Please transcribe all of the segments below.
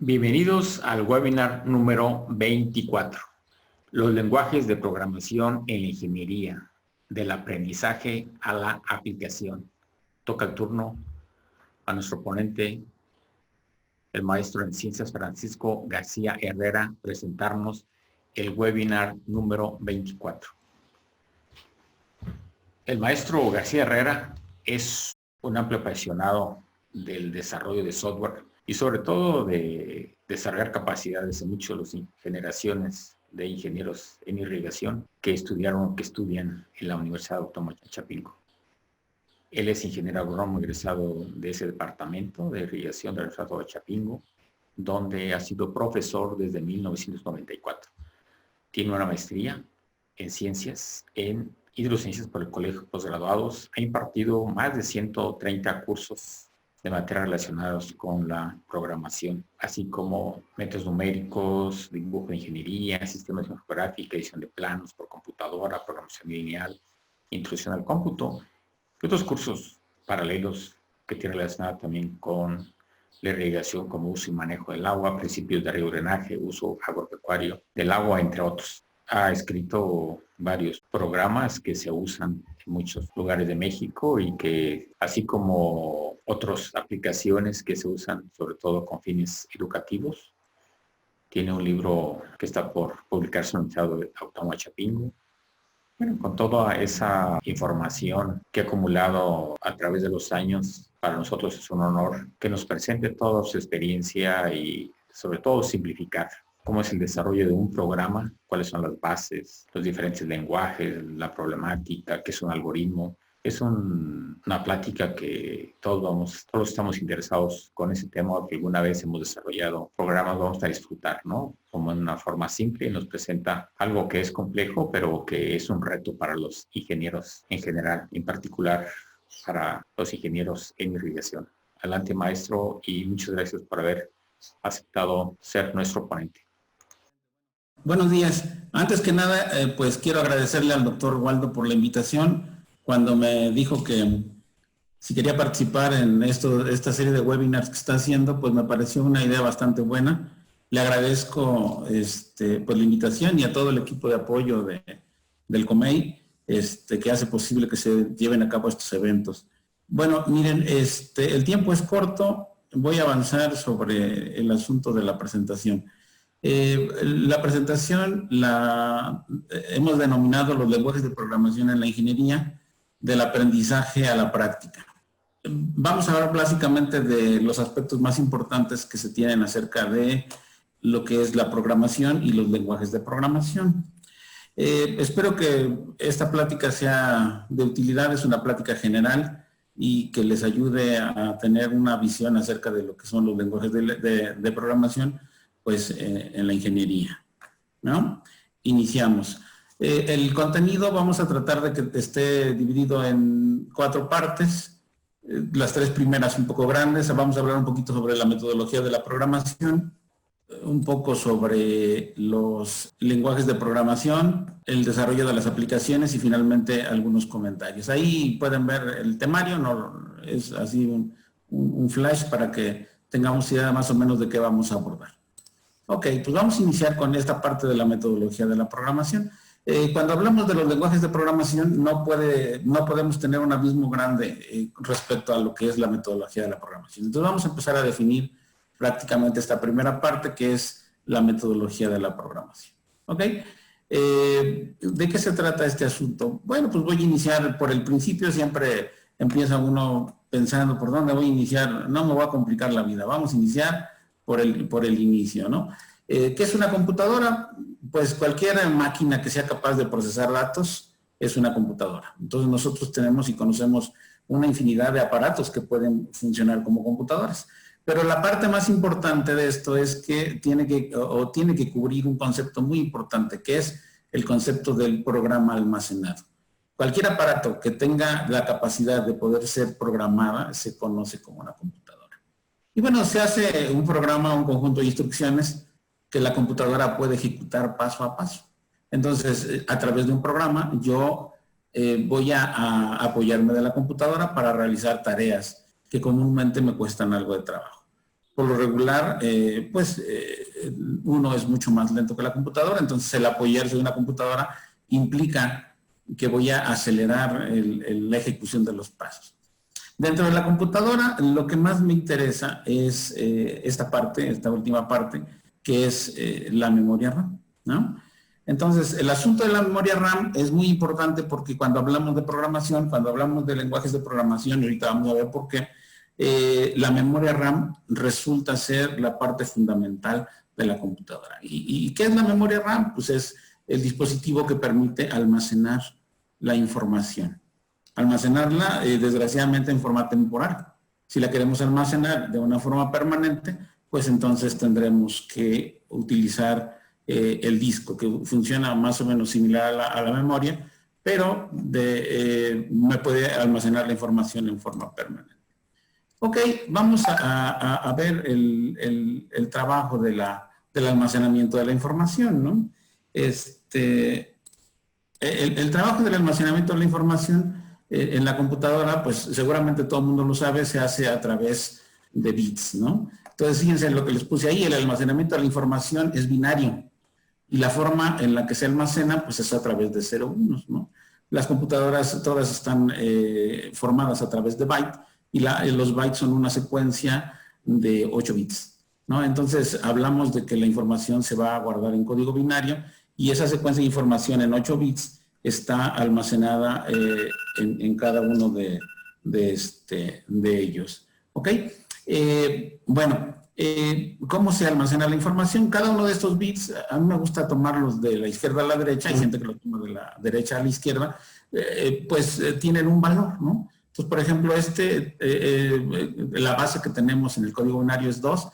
Bienvenidos al webinar número 24, los lenguajes de programación en la ingeniería, del aprendizaje a la aplicación. Toca el turno a nuestro ponente, el maestro en ciencias Francisco García Herrera, presentarnos el webinar número 24. El maestro García Herrera es un amplio apasionado del desarrollo de software y sobre todo de desarrollar capacidades en muchas de las generaciones de ingenieros en irrigación que estudiaron o que estudian en la Universidad Autónoma de Chapingo. Él es ingeniero agrónomo egresado de ese departamento de irrigación del Estado de Chapingo, donde ha sido profesor desde 1994. Tiene una maestría en ciencias en hidrociencias por el Colegio de Postgraduados. Ha impartido más de 130 cursos de materias relacionados con la programación, así como métodos numéricos, dibujo de ingeniería, sistemas geográficos, edición de planos por computadora, programación lineal, introducción al cómputo, y otros cursos paralelos que tienen relacionado también con la irrigación como uso y manejo del agua, principios de riego y drenaje, uso agropecuario del agua, entre otros. Ha escrito varios programas que se usan en muchos lugares de México y que, así como otras aplicaciones que se usan sobre todo con fines educativos. Tiene un libro que está por publicarse en el Estado Autónoma de Chapingo. Bueno, con toda esa información que ha acumulado a través de los años, para nosotros es un honor que nos presente toda su experiencia y sobre todo simplificar cómo es el desarrollo de un programa, cuáles son las bases, los diferentes lenguajes, la problemática, qué es un algoritmo. Es una plática que todos estamos interesados con ese tema, porque alguna vez hemos desarrollado programas, vamos a disfrutar, ¿no? Como en una forma simple, nos presenta algo que es complejo, pero que es un reto para los ingenieros en general, en particular para los ingenieros en irrigación. Adelante, maestro, y muchas gracias por haber aceptado ser nuestro ponente. Buenos días. Antes que nada, pues quiero agradecerle al doctor Waldo por la invitación. Cuando me dijo que si quería participar en esta serie de webinars que está haciendo, pues me pareció una idea bastante buena. Le agradezco pues la invitación y a todo el equipo de apoyo del COMEI que hace posible que se lleven a cabo estos eventos. Bueno, miren, el tiempo es corto. Voy a avanzar sobre el asunto de la presentación. La presentación hemos denominado los lenguajes de programación en la ingeniería, del aprendizaje a la práctica. Vamos a hablar básicamente de los aspectos más importantes que se tienen acerca de lo que es la programación y los lenguajes de programación. Espero que esta plática sea de utilidad, es una plática general y que les ayude a tener una visión acerca de lo que son los lenguajes de programación, pues en la ingeniería, ¿no? Iniciamos. El contenido vamos a tratar de que esté dividido en 4 partes. Las 3 primeras un poco grandes. Vamos a hablar un poquito sobre la metodología de la programación, un poco sobre los lenguajes de programación, el desarrollo de las aplicaciones y finalmente algunos comentarios. Ahí pueden ver el temario, no es así un flash para que tengamos idea más o menos de qué vamos a abordar. Ok, pues vamos a iniciar con esta parte de la metodología de la programación. Cuando hablamos de los lenguajes de programación, no podemos tener un abismo grande respecto a lo que es la metodología de la programación. Entonces vamos a empezar a definir prácticamente esta primera parte, que es la metodología de la programación. ¿Ok? ¿De qué se trata este asunto? Bueno, pues voy a iniciar por el principio. Siempre empieza uno pensando por dónde voy a iniciar. No me voy a complicar la vida. Vamos a iniciar por el inicio, ¿no? ¿Qué es una computadora? Pues cualquier máquina que sea capaz de procesar datos es una computadora. Entonces nosotros tenemos y conocemos una infinidad de aparatos que pueden funcionar como computadoras. Pero la parte más importante de esto es que tiene que cubrir un concepto muy importante, que es el concepto del programa almacenado. Cualquier aparato que tenga la capacidad de poder ser programada se conoce como una computadora. Y bueno, se hace un programa, un conjunto de instrucciones que la computadora puede ejecutar paso a paso. Entonces, a través de un programa, yo voy a apoyarme de la computadora para realizar tareas que comúnmente me cuestan algo de trabajo. por lo regular, uno es mucho más lento que la computadora, entonces el apoyarse de una computadora implica que voy a acelerar la ejecución de los pasos. Dentro de la computadora, lo que más me interesa es esta última parte, que es la memoria RAM, ¿no? Entonces, el asunto de la memoria RAM es muy importante porque cuando hablamos de programación, cuando hablamos de lenguajes de programación, y ahorita vamos a ver por qué, la memoria RAM resulta ser la parte fundamental de la computadora. ¿Y qué es la memoria RAM? Pues es el dispositivo que permite almacenar la información. Almacenarla, desgraciadamente, en forma temporal. Si la queremos almacenar de una forma permanente, pues entonces tendremos que utilizar el disco, que funciona más o menos similar a la memoria, pero me puede almacenar la información en forma permanente. Ok, vamos a ver el trabajo del almacenamiento de la información, ¿no? El trabajo del almacenamiento de la información en la computadora, pues seguramente todo el mundo lo sabe, se hace a través de bits, ¿no? Entonces, fíjense lo que les puse ahí, el almacenamiento de la información es binario y la forma en la que se almacena, pues es a través de 0 unos, ¿no? Las computadoras todas están formadas a través de byte y los bytes son una secuencia de 8 bits, ¿no? Entonces, hablamos de que la información se va a guardar en código binario y esa secuencia de información en 8 bits está almacenada en cada uno de ellos. ¿Ok? ¿Cómo se almacena la información? Cada uno de estos bits, a mí me gusta tomarlos de la izquierda a la derecha, hay gente que lo toma de la derecha a la izquierda, tienen un valor, ¿no? Entonces, por ejemplo, la base que tenemos en el código binario es 2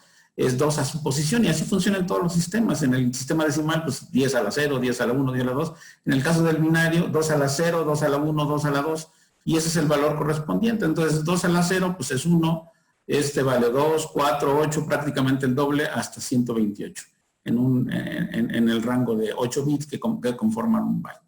a su posición y así funcionan todos los sistemas. En el sistema decimal, pues 10 a la 0, 10 a la 1, 10 a la 2. En el caso del binario, 2 a la 0, 2 a la 1, 2 a la 2 y ese es el valor correspondiente. Entonces, 2 a la 0, pues es 1, vale 2, 4, 8, prácticamente el doble hasta 128 en el rango de 8 bits que conforman un byte.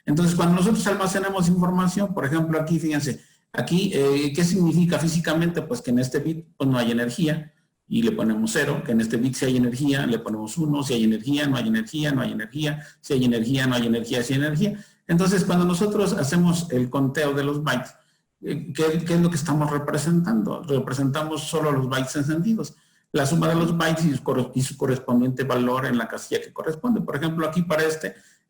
Entonces, cuando nosotros almacenamos información, por ejemplo, aquí, fíjense, aquí, ¿qué significa físicamente? Pues que en este bit pues, no hay energía y le ponemos 0, que en este bit si hay energía, le ponemos 1, si hay energía, no hay energía, no hay energía, si hay energía, no hay energía, si hay energía. Entonces, cuando nosotros hacemos el conteo de los bytes, ¿qué es lo que estamos representando? Representamos solo los bytes encendidos, la suma de los bytes y su correspondiente valor en la casilla que corresponde. Por ejemplo, aquí para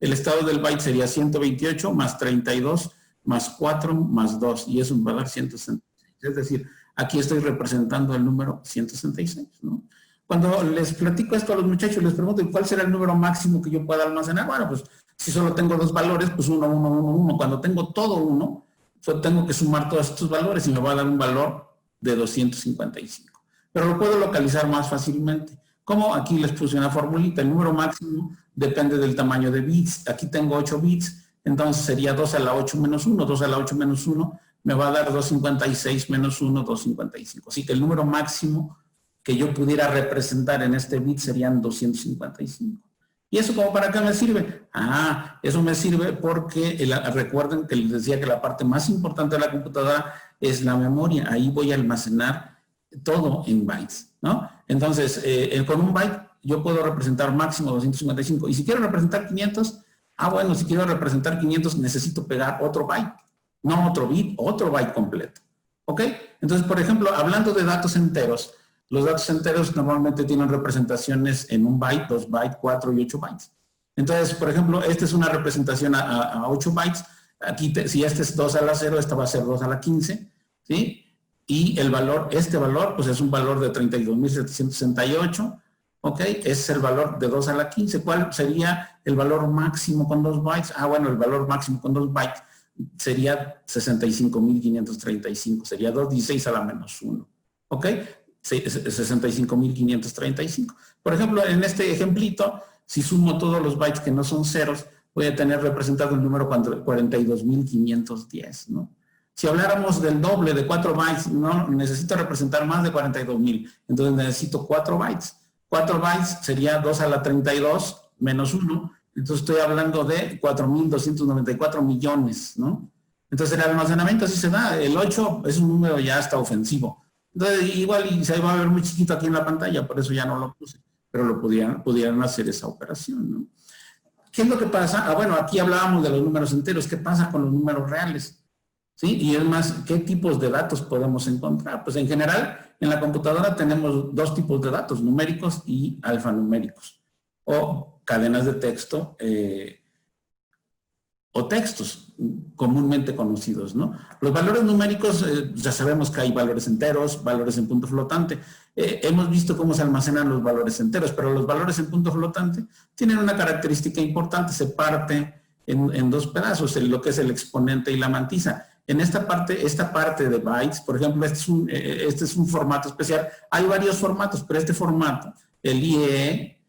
el estado del byte sería 128 más 32 más 4 más 2 y es un valor 166. Es decir, aquí estoy representando el número 166, ¿no? Cuando les platico esto a los muchachos, les pregunto cuál será el número máximo que yo pueda almacenar. Bueno, pues si solo tengo 2 valores, pues 1, 1, 1, 1. Cuando tengo todo 1, solo tengo que sumar todos estos valores y me va a dar un valor de 255. Pero lo puedo localizar más fácilmente. Como aquí les puse una formulita, el número máximo depende del tamaño de bits. Aquí tengo 8 bits, entonces sería 2 a la 8 menos 1. 2 a la 8 menos 1 me va a dar 256 menos 1, 255. Así que el número máximo que yo pudiera representar en este bit serían 255. ¿Y eso como para qué me sirve? Eso me sirve porque recuerden que les decía que la parte más importante de la computadora es la memoria. Ahí voy a almacenar todo en bytes, ¿no? Entonces, con un byte yo puedo representar máximo 255. Y si quiero representar 500, si quiero representar 500 necesito pegar otro byte. No otro bit, otro byte completo. ¿Ok? Entonces, por ejemplo, hablando de datos enteros, los datos enteros normalmente tienen representaciones en 1 byte, 2 bytes, 4 y 8 bytes. Entonces, por ejemplo, esta es una representación a 8 bytes. Aquí, si este es 2 a la 0, esta va a ser 2 a la 15, ¿sí? Y este valor, pues es un valor de 32.768, ¿ok? Ese es el valor de 2 a la 15. ¿Cuál sería el valor máximo con 2 bytes? El valor máximo con 2 bytes sería 65.535, sería 216 a la menos 1, ¿ok? 65.535. Por ejemplo, en este ejemplito, si sumo todos los bytes que no son ceros, voy a tener representado el número 42.510, ¿no? Si habláramos del doble de 4 bytes, no necesito representar más de 42.000, entonces necesito 4 bytes. 4 bytes sería 2 a la 32 menos 1, entonces estoy hablando de 4.294 millones, ¿no? Entonces el almacenamiento así se da. El 8 es un número ya hasta ofensivo. Entonces, igual y se va a ver muy chiquito aquí en la pantalla, por eso ya no lo puse, pero lo pudieran hacer esa operación, ¿no? ¿Qué es lo que pasa? Bueno, aquí hablábamos de los números enteros. ¿Qué pasa con los números reales? ¿Sí? Y es más, ¿qué tipos de datos podemos encontrar? Pues en general, en la computadora tenemos dos tipos de datos, numéricos y alfanuméricos, o cadenas de texto o textos comúnmente conocidos, ¿no? Los valores numéricos, ya sabemos que hay valores enteros, valores en punto flotante. Hemos visto cómo se almacenan los valores enteros, pero los valores en punto flotante tienen una característica importante, se parte en dos pedazos, lo que es el exponente y la mantisa. En esta parte de bytes, por ejemplo, este es un formato especial. Hay varios formatos, pero este formato, el IEE,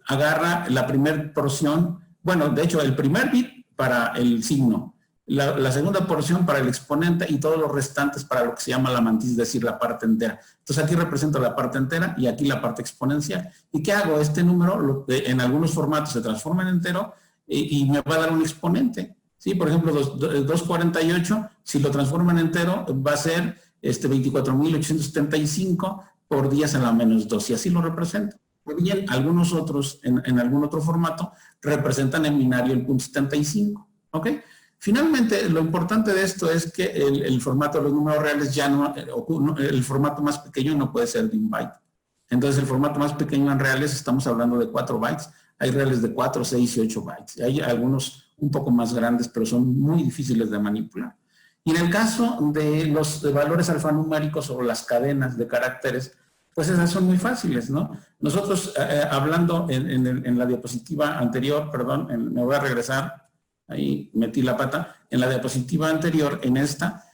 agarra la primera porción. Bueno, de hecho, el primer bit para el signo, la segunda porción para el exponente y todos los restantes para lo que se llama la mantisa, es decir, la parte entera. Entonces aquí represento la parte entera y aquí la parte exponencial. ¿Y qué hago? Este número en algunos formatos se transforma en entero y me va a dar un exponente. ¿Sí? Por ejemplo, 248, si lo transforma en entero, va a ser 24.875 por 10 a la menos 2, y así lo represento. Bien, algunos otros, en algún otro formato, representan en binario el punto 75, ¿ok? Finalmente, lo importante de esto es que el formato de los números reales ya no, el formato más pequeño no puede ser de un byte. Entonces, el formato más pequeño en reales, estamos hablando de 4 bytes, hay reales de 4, 6 y 8 bytes. Hay algunos un poco más grandes, pero son muy difíciles de manipular. Y en el caso de los valores alfanuméricos o las cadenas de caracteres, pues esas son muy fáciles, ¿no? Nosotros, hablando en la diapositiva anterior, perdón, me voy a regresar, ahí metí la pata, en la diapositiva anterior, en esta,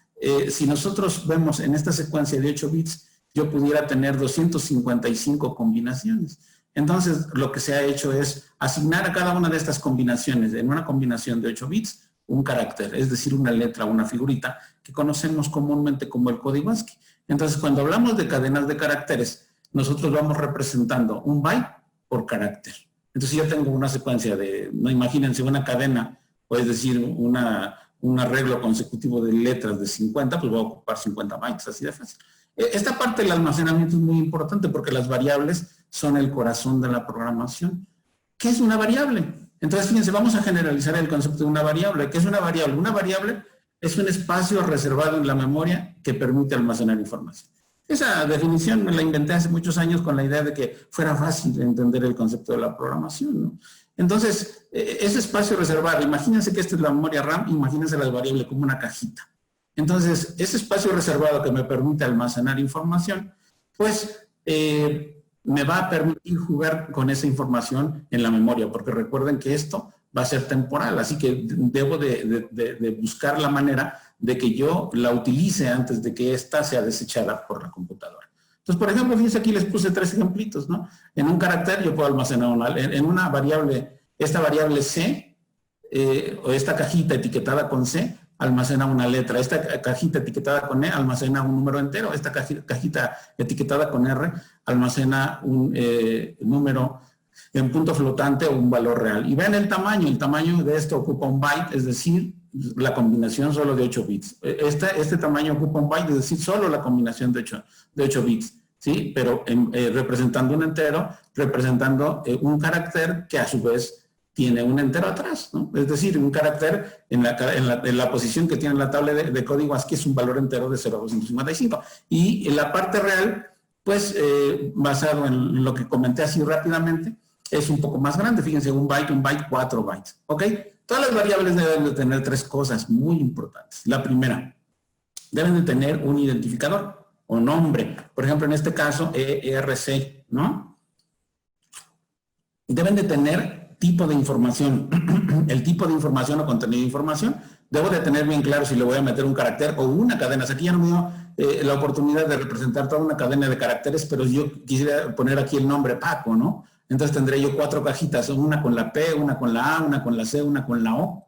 si nosotros vemos en esta secuencia de 8 bits, yo pudiera tener 255 combinaciones. Entonces, lo que se ha hecho es asignar a cada una de estas combinaciones, en una combinación de 8 bits, un carácter, es decir, una letra, una figurita, que conocemos comúnmente como el código ASCII. Entonces, cuando hablamos de cadenas de caracteres, nosotros vamos representando un byte por carácter. Entonces, yo tengo una secuencia de, no, imagínense, una cadena, o es decir, un arreglo consecutivo de letras de 50, pues voy a ocupar 50 bytes, así de fácil. Esta parte del almacenamiento es muy importante porque las variables son el corazón de la programación. ¿Qué es una variable? Entonces, fíjense, vamos a generalizar el concepto de una variable. ¿Qué es una variable? Una variable es un espacio reservado en la memoria que permite almacenar información. Esa definición me la inventé hace muchos años con la idea de que fuera fácil entender el concepto de la programación, ¿no? Entonces, ese espacio reservado, imagínense que esta es la memoria RAM, imagínense la variable como una cajita. Entonces, ese espacio reservado que me permite almacenar información, pues me va a permitir jugar con esa información en la memoria, porque recuerden que esto va a ser temporal, así que debo de buscar la manera de que yo la utilice antes de que ésta sea desechada por la computadora. Entonces, por ejemplo, fíjense aquí les puse 3 ejemplitos, ¿no? En un carácter yo puedo almacenar en una variable, esta variable C, o esta cajita etiquetada con C, almacena una letra. Esta cajita etiquetada con E almacena un número entero. Esta cajita etiquetada con R almacena un número en punto flotante o un valor real. Y vean el tamaño de esto ocupa un byte, es decir, la combinación solo de 8 bits. Este tamaño ocupa un byte, es decir, solo la combinación de 8 bits, ¿sí? Pero representando un entero, representando un carácter que a su vez tiene un entero atrás, ¿no? Es decir, un carácter en la posición que tiene en la tabla de código ASCII es un valor entero de 0 a 255. Y en la parte real, pues, basado en lo que comenté así rápidamente, es un poco más grande. Fíjense, un byte, 4 bytes, ¿ok? Todas las variables deben de tener 3 cosas muy importantes. La primera, deben de tener un identificador o nombre. Por ejemplo, en este caso, ERC, ¿no? Deben de tener tipo de información. El tipo de información o contenido de información, debo de tener bien claro si le voy a meter un carácter o una cadena. O sea, aquí ya no me dio la oportunidad de representar toda una cadena de caracteres, pero yo quisiera poner aquí el nombre Paco, ¿no? Entonces tendré yo 4 cajitas, una con la P, una con la A, una con la C, una con la O,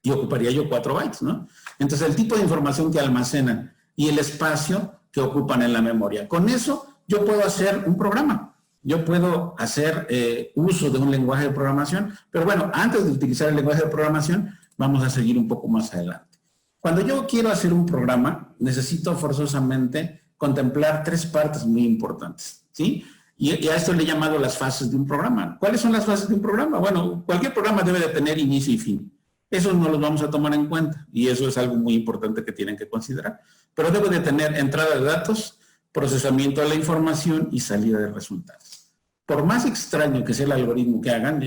y ocuparía yo 4 bytes, ¿no? Entonces el tipo de información que almacenan y el espacio que ocupan en la memoria. Con eso yo puedo hacer un programa. Yo puedo hacer uso de un lenguaje de programación, pero bueno, antes de utilizar el lenguaje de programación, vamos a seguir un poco más adelante. Cuando yo quiero hacer un programa, necesito forzosamente contemplar 3 partes muy importantes, ¿sí? Y a esto le he llamado las fases de un programa. ¿Cuáles son las fases de un programa? Bueno, cualquier programa debe de tener inicio y fin. Eso no los vamos a tomar en cuenta y eso es algo muy importante que tienen que considerar. Pero debe de tener entrada de datos, procesamiento de la información y salida de resultados. Por más extraño que sea el algoritmo que hagan,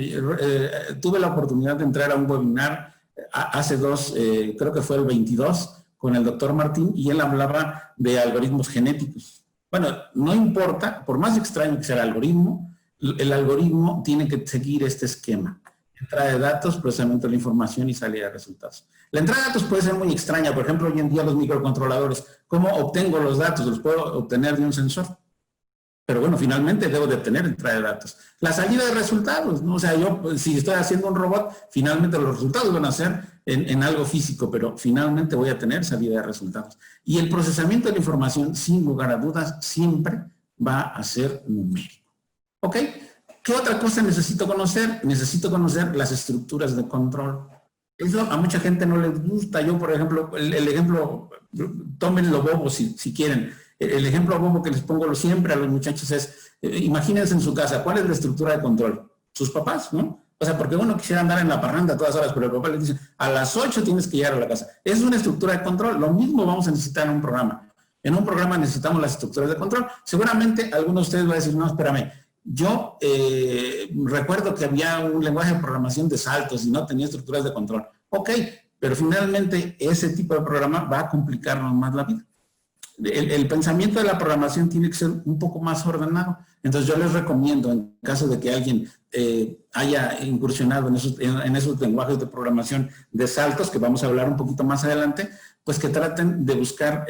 tuve la oportunidad de entrar a un webinar hace 2, creo que fue el 22, con el doctor Martín, y él hablaba de algoritmos genéticos. Bueno, no importa, por más extraño que sea el algoritmo tiene que seguir este esquema. Entrada de datos, procesamiento de la información y salida de resultados. La entrada de datos puede ser muy extraña. Por ejemplo, hoy en día los microcontroladores, ¿cómo obtengo los datos? Los puedo obtener de un sensor. Pero bueno, finalmente debo de tener entrada de datos. La salida de resultados, ¿no? O sea, yo si estoy haciendo un robot, finalmente los resultados van a ser en algo físico, pero finalmente voy a tener salida de resultados. Y el procesamiento de la información, sin lugar a dudas, siempre va a ser numérico. ¿Ok? ¿Qué otra cosa necesito conocer? Necesito conocer las estructuras de control. Eso a mucha gente no les gusta. Yo, por ejemplo, el ejemplo, tómenlo bobo si quieren. El ejemplo bobo que les pongo siempre a los muchachos es, imagínense en su casa, ¿cuál es la estructura de control? Sus papás, ¿no? O sea, porque uno quisiera andar en la parranda a todas horas, pero el papá les dice, a las 8 tienes que llegar a la casa. Es una estructura de control. Lo mismo vamos a necesitar en un programa. En un programa necesitamos las estructuras de control. Seguramente alguno de ustedes va a decir, no, espérame, yo recuerdo que había un lenguaje de programación de saltos y no tenía estructuras de control. Ok, pero finalmente ese tipo de programa va a complicarnos más la vida. El pensamiento de la programación tiene que ser un poco más ordenado. Entonces yo les recomiendo, en caso de que alguien haya incursionado en esos lenguajes de programación de saltos, que vamos a hablar un poquito más adelante, pues que traten de buscar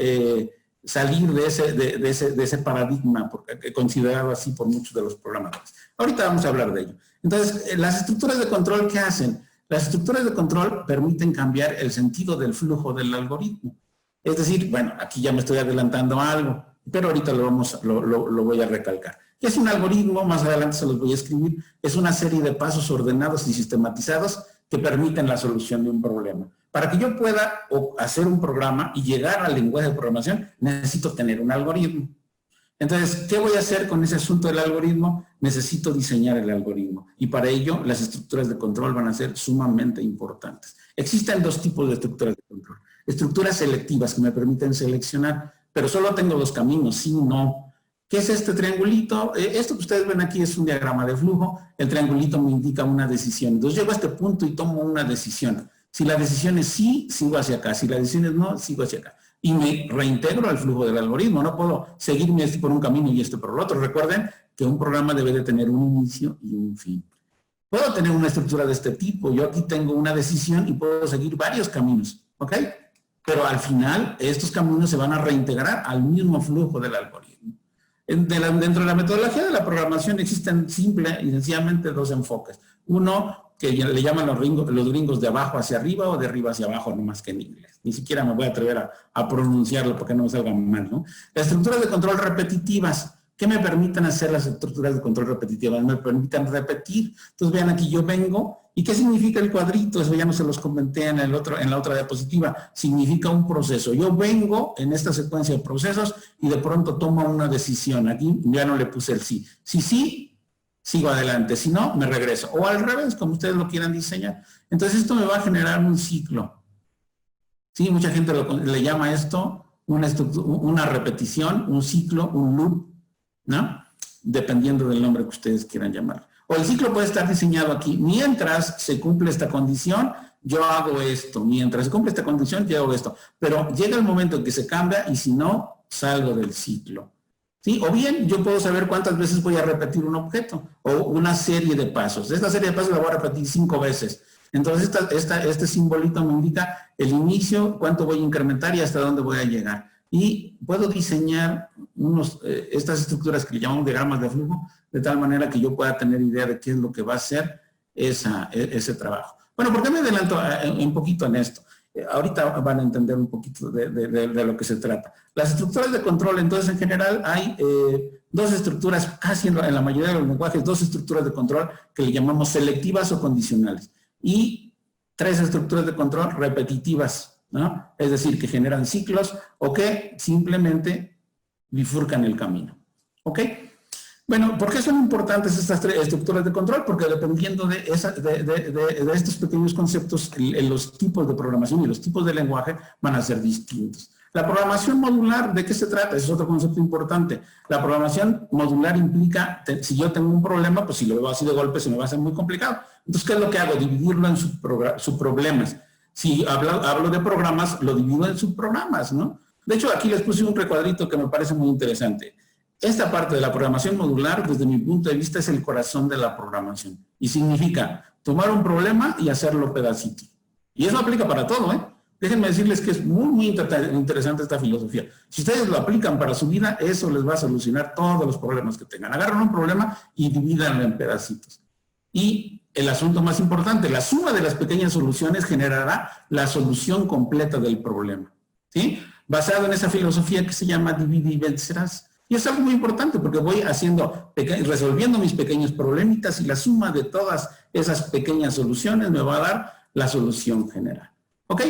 salir de ese paradigma, porque considerado así por muchos de los programadores. Ahorita vamos a hablar de ello. Entonces, las estructuras de control, ¿qué hacen? Las estructuras de control permiten cambiar el sentido del flujo del algoritmo. Es decir, bueno, aquí ya me estoy adelantando a algo, pero ahorita lo voy a recalcar. ¿Qué es un algoritmo? Más adelante se los voy a escribir. Es una serie de pasos ordenados y sistematizados que permiten la solución de un problema. Para que yo pueda hacer un programa y llegar al lenguaje de programación, necesito tener un algoritmo. Entonces, ¿qué voy a hacer con ese asunto del algoritmo? Necesito diseñar el algoritmo. Y para ello, las estructuras de control van a ser sumamente importantes. Existen 2 tipos de estructuras de control. Estructuras selectivas que me permiten seleccionar, pero solo tengo 2 caminos, sí, no. ¿Qué es este triangulito? Esto que ustedes ven aquí es un diagrama de flujo. El triangulito me indica una decisión. Entonces llego a este punto y tomo una decisión. Si la decisión es sí, sigo hacia acá. Si la decisión es no, sigo hacia acá. Y me reintegro al flujo del algoritmo. No puedo seguirme por un camino y por el otro. Recuerden que un programa debe de tener un inicio y un fin. Puedo tener una estructura de este tipo. Yo aquí tengo una decisión y puedo seguir varios caminos. ¿Ok? Pero al final, estos caminos se van a reintegrar al mismo flujo del algoritmo. Dentro de la metodología de la programación existen simple y sencillamente 2 enfoques. Uno, que le llaman los gringos de abajo hacia arriba o de arriba hacia abajo, no más que en inglés. Ni siquiera me voy a atrever a pronunciarlo porque no me salga mal, ¿no? Las estructuras de control repetitivas. ¿Qué me permiten hacer las estructuras de control repetitivas? Me permiten repetir. Entonces vean aquí, yo vengo. ¿Y qué significa el cuadrito? Eso ya no se los comenté en la otra diapositiva. Significa un proceso. Yo vengo en esta secuencia de procesos y de pronto tomo una decisión. Aquí ya no le puse el sí. Si sí, sigo adelante. Si no, me regreso. O al revés, como ustedes lo quieran diseñar. Entonces esto me va a generar un ciclo. Sí, mucha gente le llama esto una repetición, un ciclo, un loop, ¿no? Dependiendo del nombre que ustedes quieran llamar. O el ciclo puede estar diseñado aquí. Mientras se cumple esta condición, yo hago esto. Mientras se cumple esta condición, yo hago esto. Pero llega el momento en que se cambia y si no, salgo del ciclo. ¿Sí? O bien, yo puedo saber cuántas veces voy a repetir un objeto o una serie de pasos. Esta serie de pasos la voy a repetir 5 veces. Entonces, este simbolito me indica el inicio, cuánto voy a incrementar y hasta dónde voy a llegar. Y puedo diseñar estas estructuras que le llamamos diagramas de flujo, de tal manera que yo pueda tener idea de qué es lo que va a hacer ese trabajo. Bueno, ¿por qué me adelanto un poquito en esto? Ahorita van a entender un poquito de lo que se trata. Las estructuras de control, entonces, en general, hay 2 estructuras, casi en la mayoría de los lenguajes, 2 estructuras de control que le llamamos selectivas o condicionales. Y 3 estructuras de control repetitivas, ¿no? Es decir, que generan ciclos o que simplemente bifurcan el camino. ¿Ok? Bueno, ¿por qué son importantes estas tres estructuras de control? Porque dependiendo de estos pequeños conceptos, los tipos de programación y los tipos de lenguaje van a ser distintos. La programación modular, ¿de qué se trata? Ese es otro concepto importante. La programación modular implica, si yo tengo un problema, pues si lo veo así de golpe se me va a hacer muy complicado. Entonces, ¿qué es lo que hago? Dividirlo en subproblemas. Si hablo de programas, lo divido en subprogramas, ¿no? De hecho, aquí les puse un recuadrito que me parece muy interesante. Esta parte de la programación modular, desde mi punto de vista, es el corazón de la programación. Y significa tomar un problema y hacerlo pedacito. Y eso aplica para todo, ¿eh? Déjenme decirles que es muy interesante esta filosofía. Si ustedes lo aplican para su vida, eso les va a solucionar todos los problemas que tengan. Agarran un problema y divídanlo en pedacitos. Y el asunto más importante, la suma de las pequeñas soluciones generará la solución completa del problema. ¿Sí? Basado en esa filosofía que se llama divide y vencerás. Y es algo muy importante porque voy resolviendo mis pequeños problemitas y la suma de todas esas pequeñas soluciones me va a dar la solución general. ¿Ok?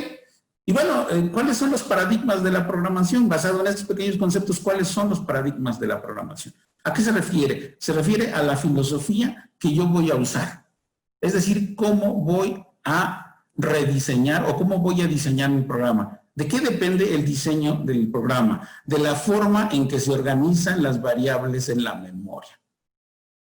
Y bueno, ¿cuáles son los paradigmas de la programación? Basado en estos pequeños conceptos, ¿cuáles son los paradigmas de la programación? ¿A qué se refiere? Se refiere a la filosofía que yo voy a usar. Es decir, cómo voy a rediseñar o cómo voy a diseñar mi programa. ¿De qué depende el diseño del programa? De la forma en que se organizan las variables en la memoria.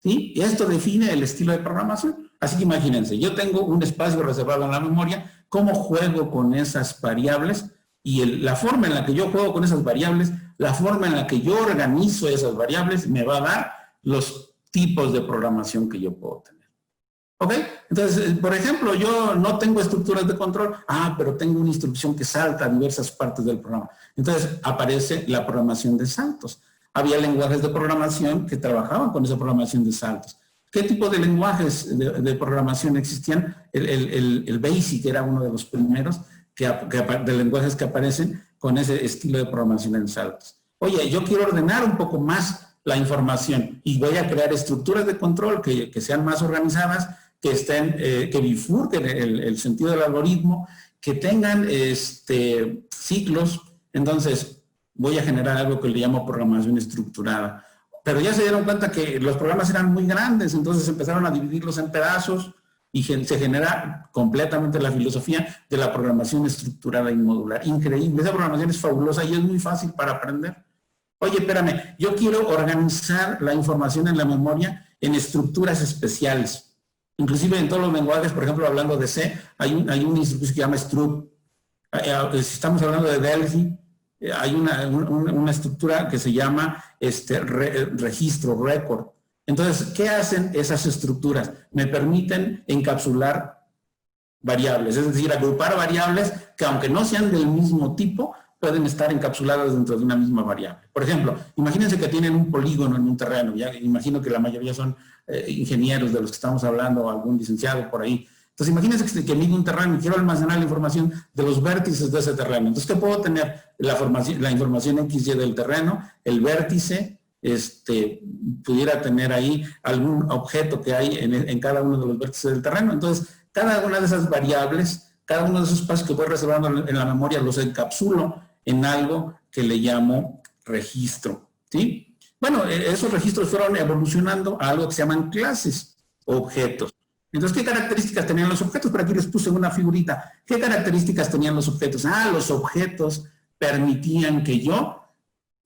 ¿Sí? Y esto define el estilo de programación. Así que imagínense, yo tengo un espacio reservado en la memoria, cómo juego con esas variables y la forma en la que yo juego con esas variables, la forma en la que yo organizo esas variables me va a dar los tipos de programación que yo puedo tener. ¿Ok? Entonces, por ejemplo, yo no tengo estructuras de control, pero tengo una instrucción que salta a diversas partes del programa. Entonces, aparece la programación de saltos. Había lenguajes de programación que trabajaban con esa programación de saltos. ¿Qué tipo de lenguajes de programación existían? El BASIC era uno de los primeros de lenguajes que aparecen con ese estilo de programación en saltos. Oye, yo quiero ordenar un poco más la información y voy a crear estructuras de control que sean más organizadas, que bifurquen el sentido del algoritmo, que tengan ciclos. Entonces, voy a generar algo que le llamo programación estructurada. Pero ya se dieron cuenta que los programas eran muy grandes, entonces empezaron a dividirlos en pedazos y se genera completamente la filosofía de la programación estructurada y modular. Increíble, esa programación es fabulosa y es muy fácil para aprender. Oye, espérame, yo quiero organizar la información en la memoria en estructuras especiales. Inclusive en todos los lenguajes, por ejemplo, hablando de C, hay una instrucción que se llama struct. Si estamos hablando de Delphi, hay una estructura que se llama registro, record. Entonces, ¿qué hacen esas estructuras? Me permiten encapsular variables, es decir, agrupar variables que aunque no sean del mismo tipo, pueden estar encapsuladas dentro de una misma variable. Por ejemplo, imagínense que tienen un polígono en un terreno, ya imagino que la mayoría son ingenieros de los que estamos hablando, o algún licenciado por ahí. Entonces, imagínense que mido un terreno y quiero almacenar la información de los vértices de ese terreno. Entonces, ¿qué puedo tener? La información XY del terreno, el vértice, pudiera tener ahí algún objeto que hay en cada uno de los vértices del terreno. Entonces, cada una de esas variables, cada uno de esos espacios que voy reservando en la memoria, los encapsulo en algo que le llamo registro. ¿Sí? Bueno, esos registros fueron evolucionando a algo que se llaman clases, objetos. Entonces, ¿qué características tenían los objetos? Por aquí les puse una figurita. ¿Qué características tenían los objetos? Los objetos permitían que yo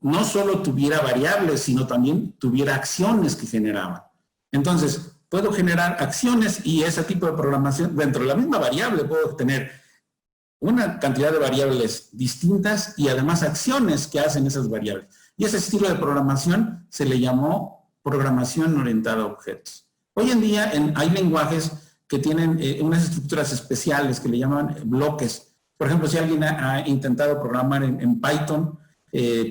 no solo tuviera variables, sino también tuviera acciones que generaban. Entonces, puedo generar acciones y ese tipo de programación, dentro de la misma variable puedo tener una cantidad de variables distintas y además acciones que hacen esas variables. Y ese estilo de programación se le llamó programación orientada a objetos. Hoy en día hay lenguajes que tienen unas estructuras especiales que le llaman bloques. Por ejemplo, si alguien ha intentado programar en Python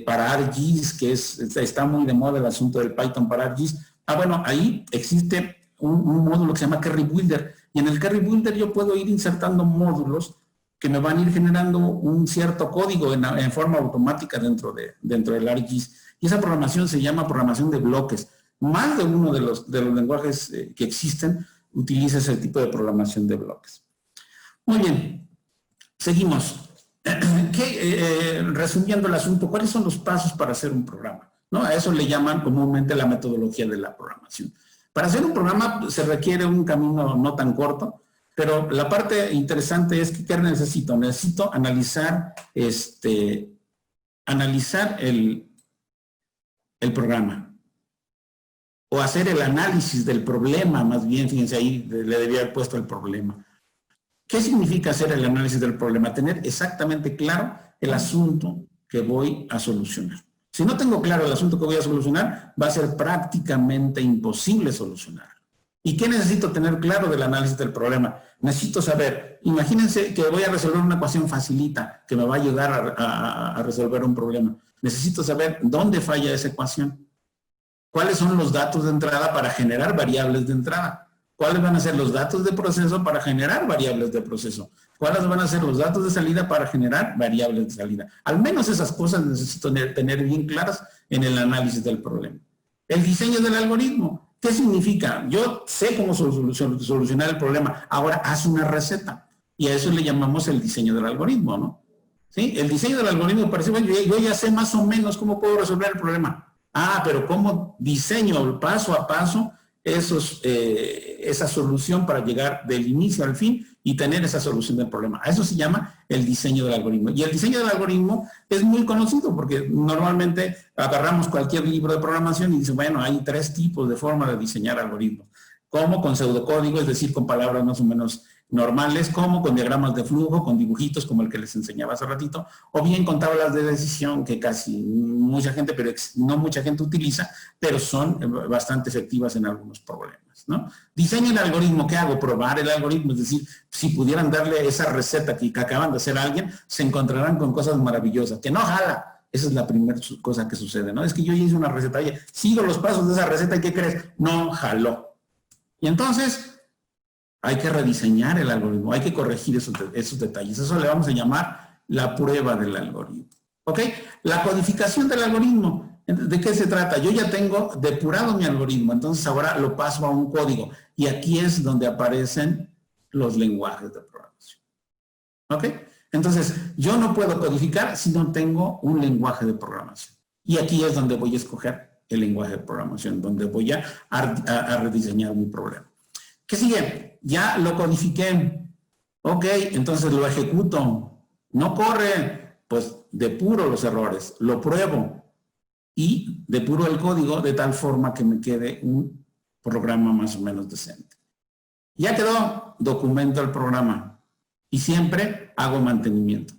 para ArcGIS, que está muy de moda el asunto del Python para ArcGIS, bueno, ahí existe un módulo que se llama Carry Builder. Y en el Carry Builder yo puedo ir insertando módulos que me van a ir generando un cierto código en forma automática dentro del ArcGIS. Y esa programación se llama programación de bloques. Más de uno de los lenguajes que existen utiliza ese tipo de programación de bloques. Muy bien, seguimos. resumiendo el asunto, ¿cuáles son los pasos para hacer un programa? ¿No? A eso le llaman comúnmente la metodología de la programación. Para hacer un programa se requiere un camino no tan corto, pero la parte interesante es que ¿qué necesito? Necesito analizar, analizar el programa. O hacer el análisis del problema, más bien, fíjense ahí, le debía haber puesto el problema. ¿Qué significa hacer el análisis del problema? Tener exactamente claro el asunto que voy a solucionar. Si no tengo claro el asunto que voy a solucionar, va a ser prácticamente imposible solucionar. ¿Y qué necesito tener claro del análisis del problema? Necesito saber, imagínense que voy a resolver una ecuación facilita que me va a ayudar a resolver un problema. Necesito saber dónde falla esa ecuación. ¿Cuáles son los datos de entrada para generar variables de entrada? ¿Cuáles van a ser los datos de proceso para generar variables de proceso? ¿Cuáles van a ser los datos de salida para generar variables de salida? Al menos esas cosas necesito tener bien claras en el análisis del problema. El diseño del algoritmo. ¿Qué significa? Yo sé cómo solucionar el problema. Ahora haz una receta. Y a eso le llamamos el diseño del algoritmo, ¿no? ¿Sí? El diseño del algoritmo parece, bueno, yo ya sé más o menos cómo puedo resolver el problema. Ah, pero ¿cómo diseño paso a paso esa solución para llegar del inicio al fin y tener esa solución del problema? A eso se llama el diseño del algoritmo. Y el diseño del algoritmo es muy conocido porque normalmente agarramos cualquier libro de programación y dice, bueno, hay 3 tipos de forma de diseñar algoritmos. Como con pseudocódigo, es decir, con palabras más o menos normales, como con diagramas de flujo, con dibujitos como el que les enseñaba hace ratito, o bien con tablas de decisión que casi mucha gente, pero no mucha gente utiliza, pero son bastante efectivas en algunos problemas, ¿no? Diseño el algoritmo, ¿qué hago? Probar el algoritmo, es decir, si pudieran darle esa receta que acaban de hacer a alguien, se encontrarán con cosas maravillosas, que no jala. Esa es la primera cosa que sucede, ¿no? Es que yo ya hice una receta, oye, sigo los pasos de esa receta y ¿qué crees? No jaló. Y entonces hay que rediseñar el algoritmo, hay que corregir esos detalles. Eso le vamos a llamar la prueba del algoritmo. ¿Ok? La codificación del algoritmo. ¿De qué se trata? Yo ya tengo depurado mi algoritmo, entonces ahora lo paso a un código. Y aquí es donde aparecen los lenguajes de programación. ¿Ok? Entonces, yo no puedo codificar si no tengo un lenguaje de programación. Y aquí es donde voy a escoger el lenguaje de programación, donde voy a rediseñar mi problema. ¿Qué sigue? Ya lo codifiqué. Ok, entonces lo ejecuto. No corre, pues depuro los errores, lo pruebo y depuro el código de tal forma que me quede un programa más o menos decente. Ya quedó, documento el programa y siempre hago mantenimiento.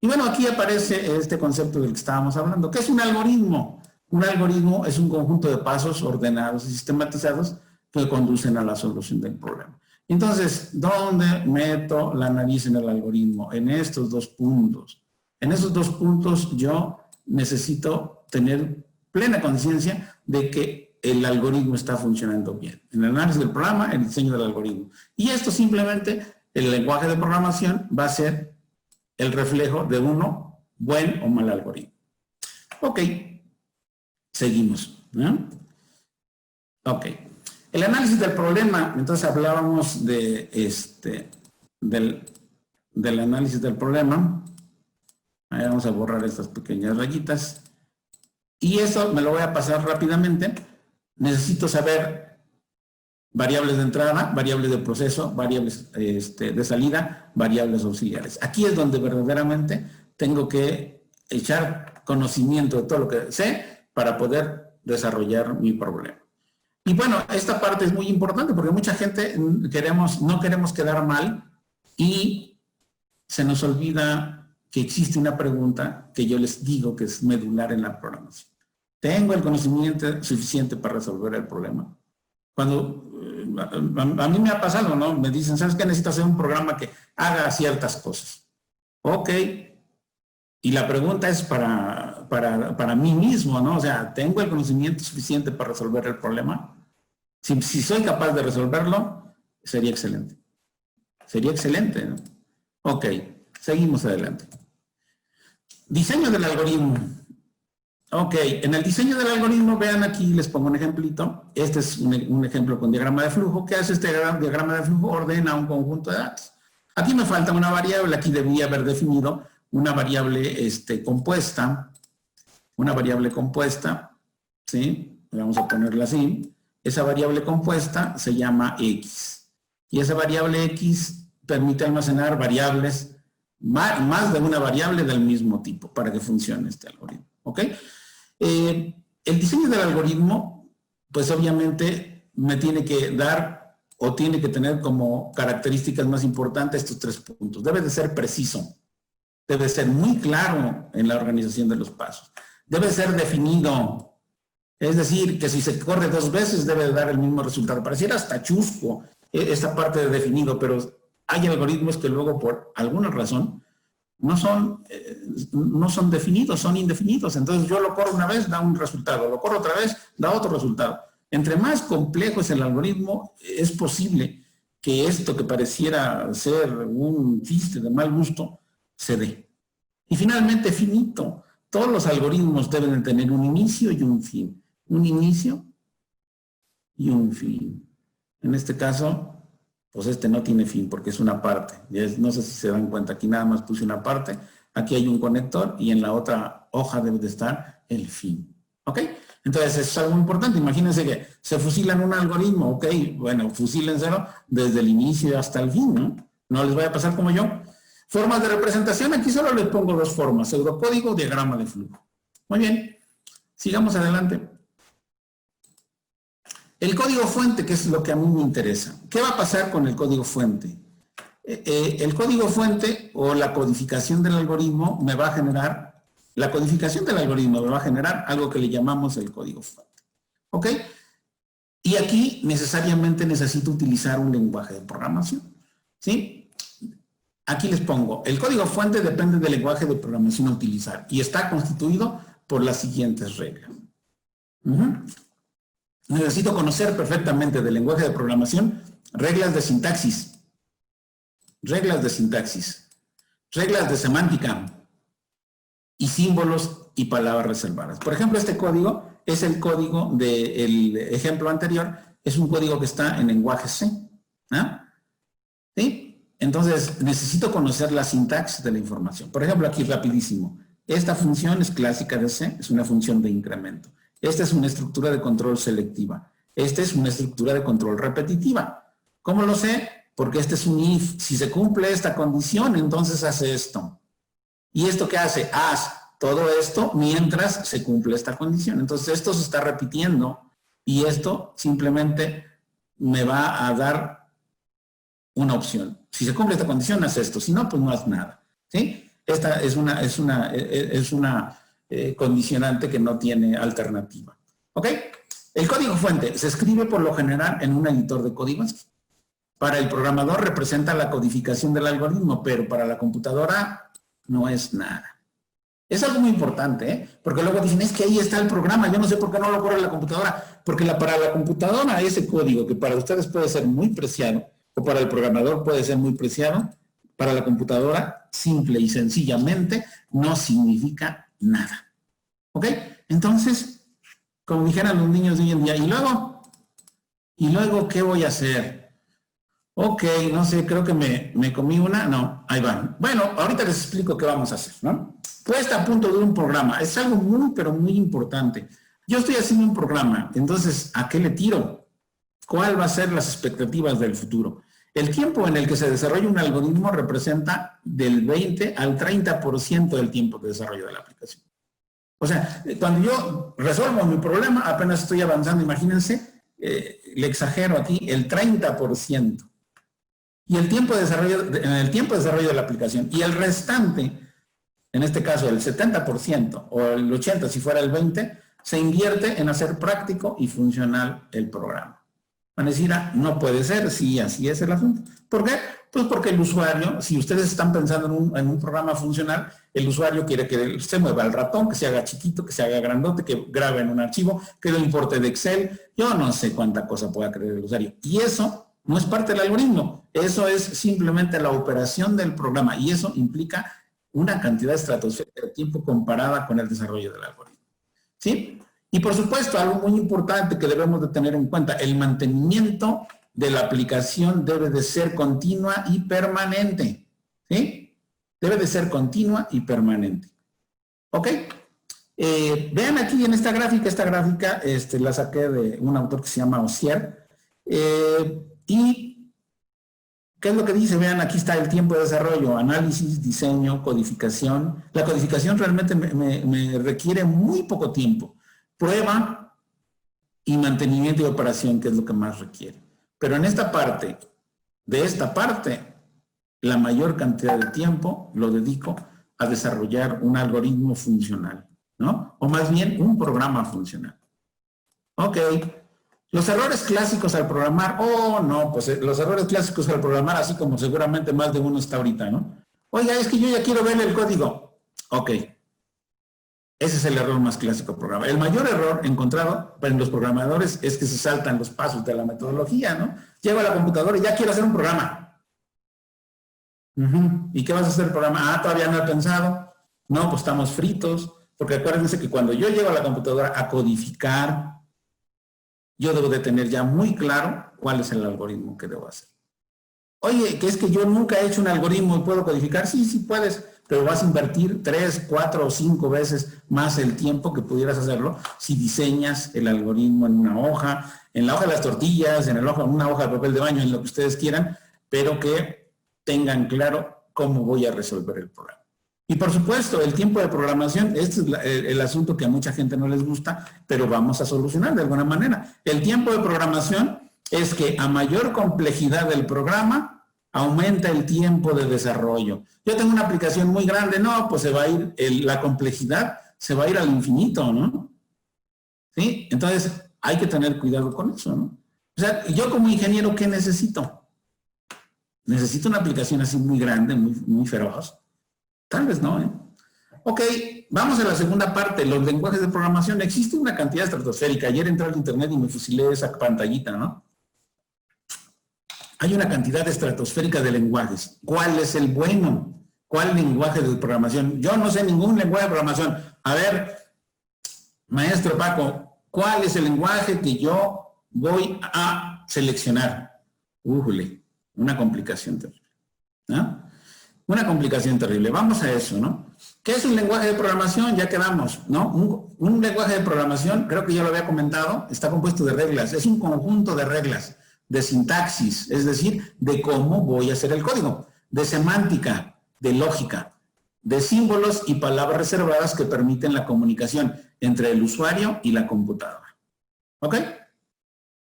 Y bueno, aquí aparece este concepto del que estábamos hablando. ¿Qué es un algoritmo? Un algoritmo es un conjunto de pasos ordenados y sistematizados que conducen a la solución del problema. Entonces, ¿dónde meto la nariz en el algoritmo? En estos 2 puntos. En esos 2 puntos yo necesito tener plena conciencia de que el algoritmo está funcionando bien. En el análisis del programa, el diseño del algoritmo. Y esto simplemente, el lenguaje de programación va a ser el reflejo de uno buen o mal algoritmo. Ok, seguimos, ¿no? Ok. El análisis del problema, entonces hablábamos de del análisis del problema. Ahí vamos a borrar estas pequeñas rayitas. Y eso me lo voy a pasar rápidamente. Necesito saber variables de entrada, variables de proceso, variables de salida, variables auxiliares. Aquí es donde verdaderamente tengo que echar conocimiento de todo lo que sé para poder desarrollar mi problema. Y bueno, esta parte es muy importante porque mucha gente no queremos quedar mal y se nos olvida que existe una pregunta que yo les digo que es medular en la programación. ¿Tengo el conocimiento suficiente para resolver el problema? Cuando a mí me ha pasado, ¿no? Me dicen, ¿sabes qué? Necesito hacer un programa que haga ciertas cosas. Ok. Y la pregunta es para mí mismo, ¿no? O sea, ¿tengo el conocimiento suficiente para resolver el problema? Si soy capaz de resolverlo, sería excelente. Sería excelente, ¿no? Ok, seguimos adelante. Diseño del algoritmo. Ok, en el diseño del algoritmo, vean aquí, les pongo un ejemplito. Este es un ejemplo con diagrama de flujo. ¿Qué hace este diagrama de flujo? Ordena un conjunto de datos. Aquí me falta una variable, aquí debía haber definido una variable compuesta, ¿sí? Vamos a ponerla así. Esa variable compuesta se llama X. Y esa variable X permite almacenar variables, más de una variable del mismo tipo para que funcione este algoritmo. ¿Ok? El diseño del algoritmo, pues obviamente me tiene que dar o tiene que tener como características más importantes estos 3 puntos. Debe de ser preciso. Debe ser muy claro en la organización de los pasos. Debe ser definido. Es decir, que si se corre 2 veces debe de dar el mismo resultado. Pareciera hasta chusco esta parte de definido, pero hay algoritmos que luego por alguna razón no son definidos, son indefinidos. Entonces yo lo corro una vez, da un resultado. Lo corro otra vez, da otro resultado. Entre más complejo es el algoritmo, es posible que esto que pareciera ser un chiste de mal gusto se dé. Y finalmente, finito. Todos los algoritmos deben de tener un inicio y un fin. Un inicio y un fin. En este caso, pues no tiene fin porque es una parte. No sé si se dan cuenta, aquí nada más puse una parte. Aquí hay un conector y en la otra hoja debe de estar el fin. ¿Ok? Entonces, eso es algo muy importante. Imagínense que se fusilan un algoritmo. Ok, bueno, fusílenselo desde el inicio hasta el fin, ¿no? No les vaya a pasar como yo. Formas de representación, aquí solo les pongo 2 formas, pseudocódigo, diagrama de flujo. Muy bien, sigamos adelante. El código fuente, que es lo que a mí me interesa. ¿Qué va a pasar con el código fuente? El código fuente o la codificación del algoritmo me va a generar, algo que le llamamos el código fuente. ¿Ok? Y aquí necesariamente necesito utilizar un lenguaje de programación. ¿Sí? Aquí les pongo, el código fuente depende del lenguaje de programación a utilizar y está constituido por las siguientes reglas. Necesito conocer perfectamente del lenguaje de programación reglas de sintaxis, reglas de semántica y símbolos y palabras reservadas. Por ejemplo, este código es el código del ejemplo anterior, es un código que está en lenguaje C. ¿Sí? Entonces, necesito conocer la sintaxis de la información. Por ejemplo, aquí rapidísimo. Esta función es clásica de C, es una función de incremento. Esta es una estructura de control selectiva. Esta es una estructura de control repetitiva. ¿Cómo lo sé? Porque este es un if. Si se cumple esta condición, entonces hace esto. ¿Y esto qué hace? Haz todo esto mientras se cumple esta condición. Entonces, esto se está repitiendo y esto simplemente me va a dar una opción. Si se cumple esta condición, haz esto. Si no, pues no haz nada. ¿Sí? Esta es una condicionante que no tiene alternativa. ¿Ok? El código fuente se escribe por lo general en un editor de códigos. Para el programador representa la codificación del algoritmo, pero para la computadora no es nada. Es algo muy importante, porque luego dicen, es que ahí está el programa, yo no sé por qué no lo corre la computadora, porque para la computadora ese código que para ustedes puede ser muy preciado, o para el programador puede ser muy preciado, para la computadora simple y sencillamente no significa nada. ¿Ok? Entonces, como dijeran los niños de hoy en día, ¿y luego qué voy a hacer? Ok, no sé, creo que me comí una. No, ahí van. Bueno, ahorita les explico qué vamos a hacer, ¿no? Puesta a punto de un programa. Es algo muy, pero muy importante. Yo estoy haciendo un programa, entonces, ¿a qué le tiro? ¿Cuál va a ser las expectativas del futuro? El tiempo en el que se desarrolla un algoritmo representa del 20 al 30% del tiempo de desarrollo de la aplicación. O sea, cuando yo resuelvo mi problema, apenas estoy avanzando, imagínense, le exagero aquí, el 30%. Y el tiempo de desarrollo, en el tiempo de desarrollo de la aplicación. Y el restante, en este caso el 70% o el 80% si fuera el 20%, se invierte en hacer práctico y funcional el programa. Van a decir, no puede ser, sí, así es el asunto. ¿Por qué? Pues porque el usuario, si ustedes están pensando en un programa funcional, el usuario quiere que se mueva el ratón, que se haga chiquito, que se haga grandote, que grabe en un archivo, que lo importe de Excel. Yo no sé cuánta cosa pueda creer el usuario. Y eso no es parte del algoritmo. Eso es simplemente la operación del programa. Y eso implica una cantidad estratosférica de tiempo comparada con el desarrollo del algoritmo. ¿Sí? Y por supuesto, algo muy importante que debemos de tener en cuenta, el mantenimiento de la aplicación debe de ser continua y permanente. ¿Sí? Debe de ser continua y permanente. ¿Ok? Vean aquí en esta gráfica la saqué de un autor que se llama Osier. ¿Y qué es lo que dice? Vean, aquí está el tiempo de desarrollo, análisis, diseño, codificación. La codificación realmente me requiere muy poco tiempo. Prueba y mantenimiento y operación, que es lo que más requiere. Pero en esta parte, la mayor cantidad de tiempo lo dedico a desarrollar un algoritmo funcional, ¿no? O más bien, un programa funcional. Ok. Los errores clásicos al programar, pues los errores clásicos al programar, así como seguramente más de uno está ahorita, ¿no? Oiga, es que yo ya quiero ver el código. Ok. Ese es el error más clásico del programa. El mayor error encontrado en los programadores es que se saltan los pasos de la metodología, ¿no? Llego a la computadora y ya quiero hacer un programa. ¿Y qué vas a hacer el programa? Todavía no he pensado. No, pues estamos fritos. Porque acuérdense que cuando yo llego a la computadora a codificar, yo debo de tener ya muy claro cuál es el algoritmo que debo hacer. Oye, que es que yo nunca he hecho un algoritmo y puedo codificar. Sí, sí puedes, pero vas a invertir 3, 4 o 5 veces más el tiempo que pudieras hacerlo si diseñas el algoritmo en una hoja, en la hoja de las tortillas, en una hoja de papel de baño, en lo que ustedes quieran, pero que tengan claro cómo voy a resolver el problema. Y por supuesto, el tiempo de programación, este es el asunto que a mucha gente no les gusta, pero vamos a solucionar de alguna manera. El tiempo de programación es que a mayor complejidad del programa, aumenta el tiempo de desarrollo. Yo tengo una aplicación muy grande, no, pues se va a ir, la complejidad se va a ir al infinito, ¿no? ¿Sí? Entonces, hay que tener cuidado con eso, ¿no? O sea, yo como ingeniero, ¿qué necesito? ¿Necesito una aplicación así muy grande, muy feroz? Tal vez no, ¿eh? Ok, vamos a la segunda parte, los lenguajes de programación. Existe una cantidad estratosférica. Ayer entré al internet y me fusilé esa pantallita, ¿no? Hay una cantidad estratosférica de lenguajes. ¿Cuál es el bueno? ¿Cuál lenguaje de programación? Yo no sé ningún lenguaje de programación. A ver, maestro Paco, ¿cuál es el lenguaje que yo voy a seleccionar? Una complicación terrible, ¿no? Una complicación terrible. Vamos a eso, ¿no? ¿Qué es un lenguaje de programación? Ya quedamos, ¿no? Un lenguaje de programación, creo que ya lo había comentado, está compuesto de reglas. Es un conjunto de reglas, de sintaxis, es decir, de cómo voy a hacer el código, de semántica, de lógica, de símbolos y palabras reservadas que permiten la comunicación entre el usuario y la computadora. ¿Ok?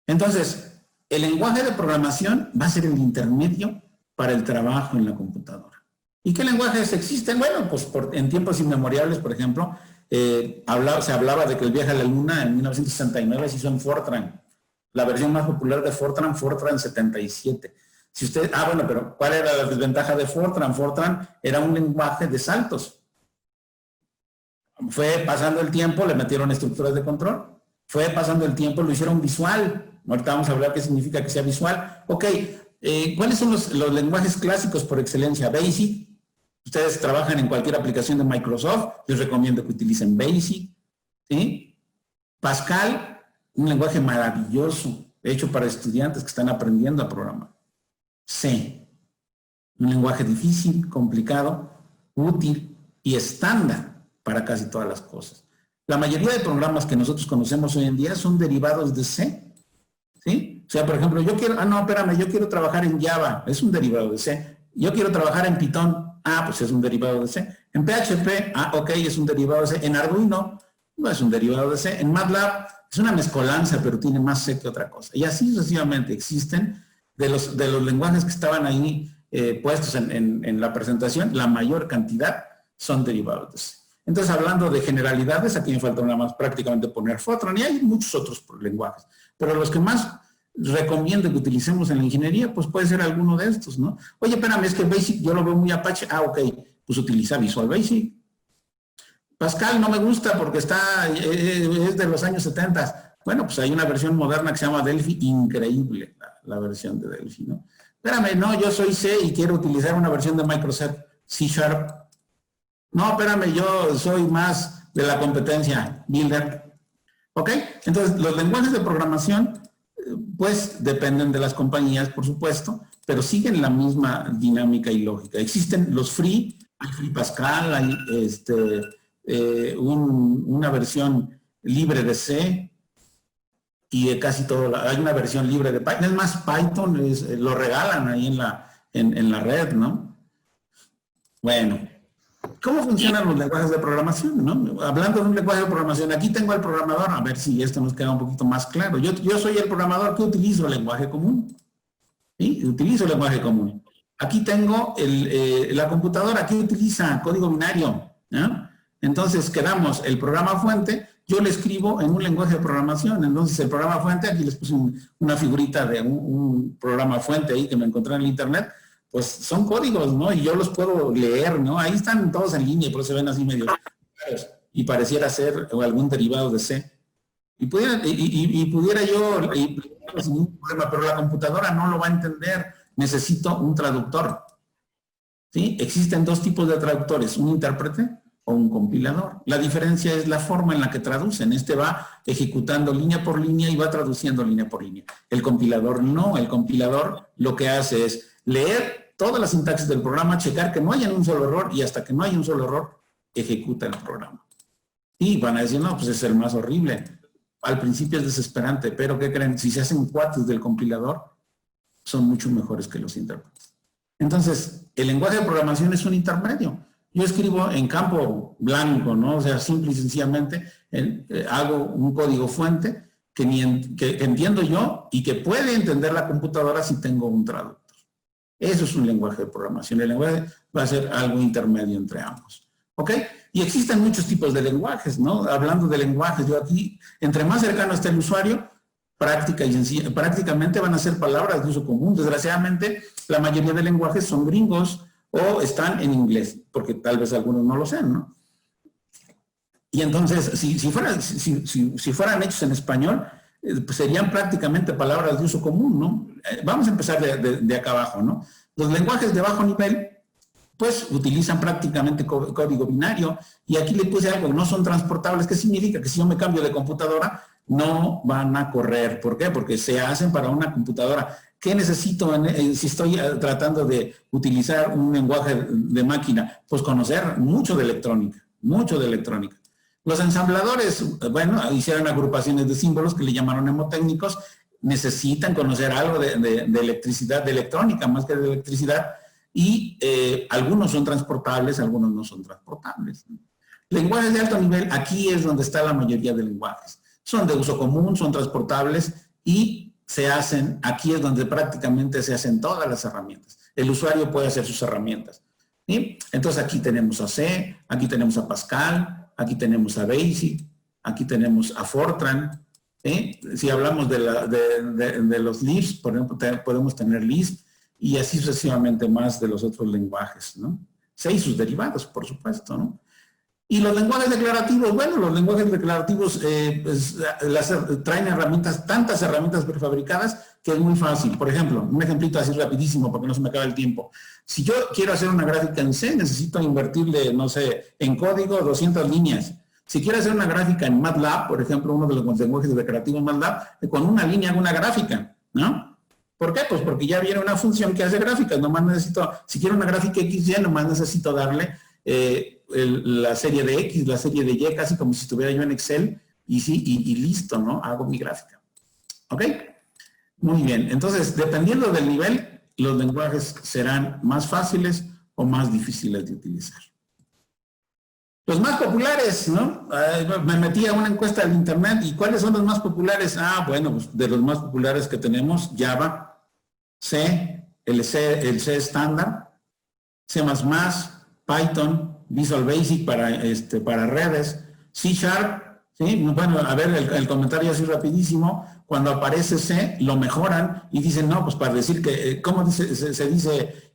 Entonces, el lenguaje de programación va a ser el intermedio para el trabajo en la computadora. ¿Y qué lenguajes existen? Bueno, pues en tiempos inmemoriales, por ejemplo, se hablaba de que el viaje a la Luna en 1969 se hizo en Fortran. La versión más popular de Fortran, Fortran 77. Bueno, pero ¿cuál era la desventaja de Fortran? Fortran era un lenguaje de saltos. Fue pasando el tiempo, le metieron estructuras de control. Fue pasando el tiempo, lo hicieron visual. Ahorita vamos a hablar qué significa que sea visual. Ok, ¿cuáles son los lenguajes clásicos por excelencia? Basic. Ustedes trabajan en cualquier aplicación de Microsoft, les recomiendo que utilicen Basic. ¿Sí? Pascal, un lenguaje maravilloso, hecho para estudiantes que están aprendiendo a programar. C, un lenguaje difícil, complicado, útil y estándar para casi todas las cosas. La mayoría de programas que nosotros conocemos hoy en día son derivados de C. ¿Sí? O sea, por ejemplo, yo quiero trabajar en Java, es un derivado de C. Yo quiero trabajar en Python, pues es un derivado de C. En PHP, ok, es un derivado de C. En Arduino, no es un derivado de C. En MATLAB, es una mezcolanza, pero tiene más C que otra cosa. Y así sucesivamente existen de los lenguajes que estaban ahí puestos en la presentación, la mayor cantidad son derivados de C. Entonces, hablando de generalidades, aquí me falta nada más prácticamente poner Fortran, y hay muchos otros lenguajes, pero los que más recomiendo que utilicemos en la ingeniería, pues puede ser alguno de estos, ¿no? Oye, espérame, es que Basic yo lo veo muy Apache. Ok, pues utiliza Visual Basic. Pascal no me gusta porque es de los años 70. Bueno, pues hay una versión moderna que se llama Delphi, increíble la versión de Delphi, ¿no? Espérame, no, yo soy C y quiero utilizar una versión de Microsoft C#. No, espérame, yo soy más de la competencia Builder. ¿Ok? Entonces, los lenguajes de programación, pues, dependen de las compañías, por supuesto, pero siguen la misma dinámica y lógica. Existen los free, hay Free Pascal, hay una versión libre de C y de casi todo. Hay una versión libre de Python. Es más, Python lo regalan ahí en la red, ¿no? Bueno, ¿cómo funcionan los lenguajes de programación, no? Hablando de un lenguaje de programación, aquí tengo al programador, a ver si esto nos queda un poquito más claro. Yo soy el programador que utilizo el lenguaje común. ¿Sí? Utilizo el lenguaje común. Aquí tengo la computadora que utiliza código binario, ¿no? Entonces quedamos el programa fuente, yo le escribo en un lenguaje de programación. Entonces el programa fuente, aquí les puse una figurita de un programa fuente ahí que me encontré en el internet, pues son códigos, ¿no? Y yo los puedo leer, ¿no? Ahí están todos en línea, por eso se ven así medio claros. Y pareciera ser algún derivado de C. Y pudiera yo, sin ningún problema, pero la computadora no lo va a entender. Necesito un traductor. ¿Sí? Existen dos tipos de traductores, un intérprete o un compilador. La diferencia es la forma en la que traducen. Este va ejecutando línea por línea y va traduciendo línea por línea. El compilador no. El compilador lo que hace es leer toda la sintaxis del programa, checar que no haya un solo error y hasta que no haya un solo error, ejecuta el programa. Y van a decir, no, pues es el más horrible. Al principio es desesperante, pero ¿qué creen? Si se hacen cuates del compilador, son mucho mejores que los intérpretes. Entonces, el lenguaje de programación es un intermedio. Yo escribo en campo blanco, ¿no? O sea, simple y sencillamente hago un código fuente que entiendo yo y que puede entender la computadora si tengo un traductor. Eso es un lenguaje de programación. El lenguaje va a ser algo intermedio entre ambos. ¿Ok? Y existen muchos tipos de lenguajes, ¿no? Hablando de lenguajes, yo aquí, entre más cercano esté el usuario, prácticamente van a ser palabras de uso común. Desgraciadamente, la mayoría de lenguajes son gringos o están en inglés, porque tal vez algunos no lo sean, ¿no? Y entonces, si fueran hechos en español, pues serían prácticamente palabras de uso común, ¿no? Vamos a empezar de acá abajo, ¿no? Los lenguajes de bajo nivel, pues utilizan prácticamente código binario, y aquí le puse algo, no son transportables, que significa que si yo me cambio de computadora, no van a correr. ¿Por qué? Porque se hacen para una computadora. ¿Qué necesito si estoy tratando de utilizar un lenguaje de máquina? Pues conocer mucho de electrónica, mucho de electrónica. Los ensambladores, bueno, hicieron agrupaciones de símbolos que le llamaron mnemotécnicos, necesitan conocer algo de electricidad, de electrónica, más que de electricidad, y algunos son transportables, algunos no son transportables. Lenguajes de alto nivel, aquí es donde está la mayoría de lenguajes. Son de uso común, son transportables y se hacen, aquí es donde prácticamente se hacen todas las herramientas. El usuario puede hacer sus herramientas. ¿Sí? Entonces aquí tenemos a C, aquí tenemos a Pascal, aquí tenemos a BASIC, aquí tenemos a Fortran. ¿Sí? Si hablamos de los Lisp, por ejemplo, podemos tener Lisp y así sucesivamente más de los otros lenguajes, ¿no? C y sus derivados, por supuesto, ¿no? Y los lenguajes declarativos, bueno, los lenguajes declarativos traen herramientas, tantas herramientas prefabricadas que es muy fácil. Por ejemplo, un ejemplito así rapidísimo porque no se me acaba el tiempo. Si yo quiero hacer una gráfica en C, necesito invertirle, no sé, en código 200 líneas. Si quiero hacer una gráfica en MATLAB, por ejemplo, uno de los lenguajes declarativos MATLAB, con una línea hago una gráfica, ¿no? ¿Por qué? Pues porque ya viene una función que hace gráficas. Nomás necesito, si quiero una gráfica XY, nomás necesito darle la serie de X, la serie de Y, casi como si estuviera yo en Excel, y listo, ¿no? Hago mi gráfica. ¿Ok? Muy bien. Entonces, dependiendo del nivel, los lenguajes serán más fáciles o más difíciles de utilizar. Los más populares, ¿no? Me metí a una encuesta del internet, ¿y cuáles son los más populares? Ah, bueno, pues de los más populares que tenemos, Java, C, el C estándar, C++, Python, Visual Basic para redes, C#, ¿sí? Bueno, a ver, el comentario así rapidísimo, cuando aparece C, lo mejoran y dicen, no, pues para decir que, ¿cómo se dice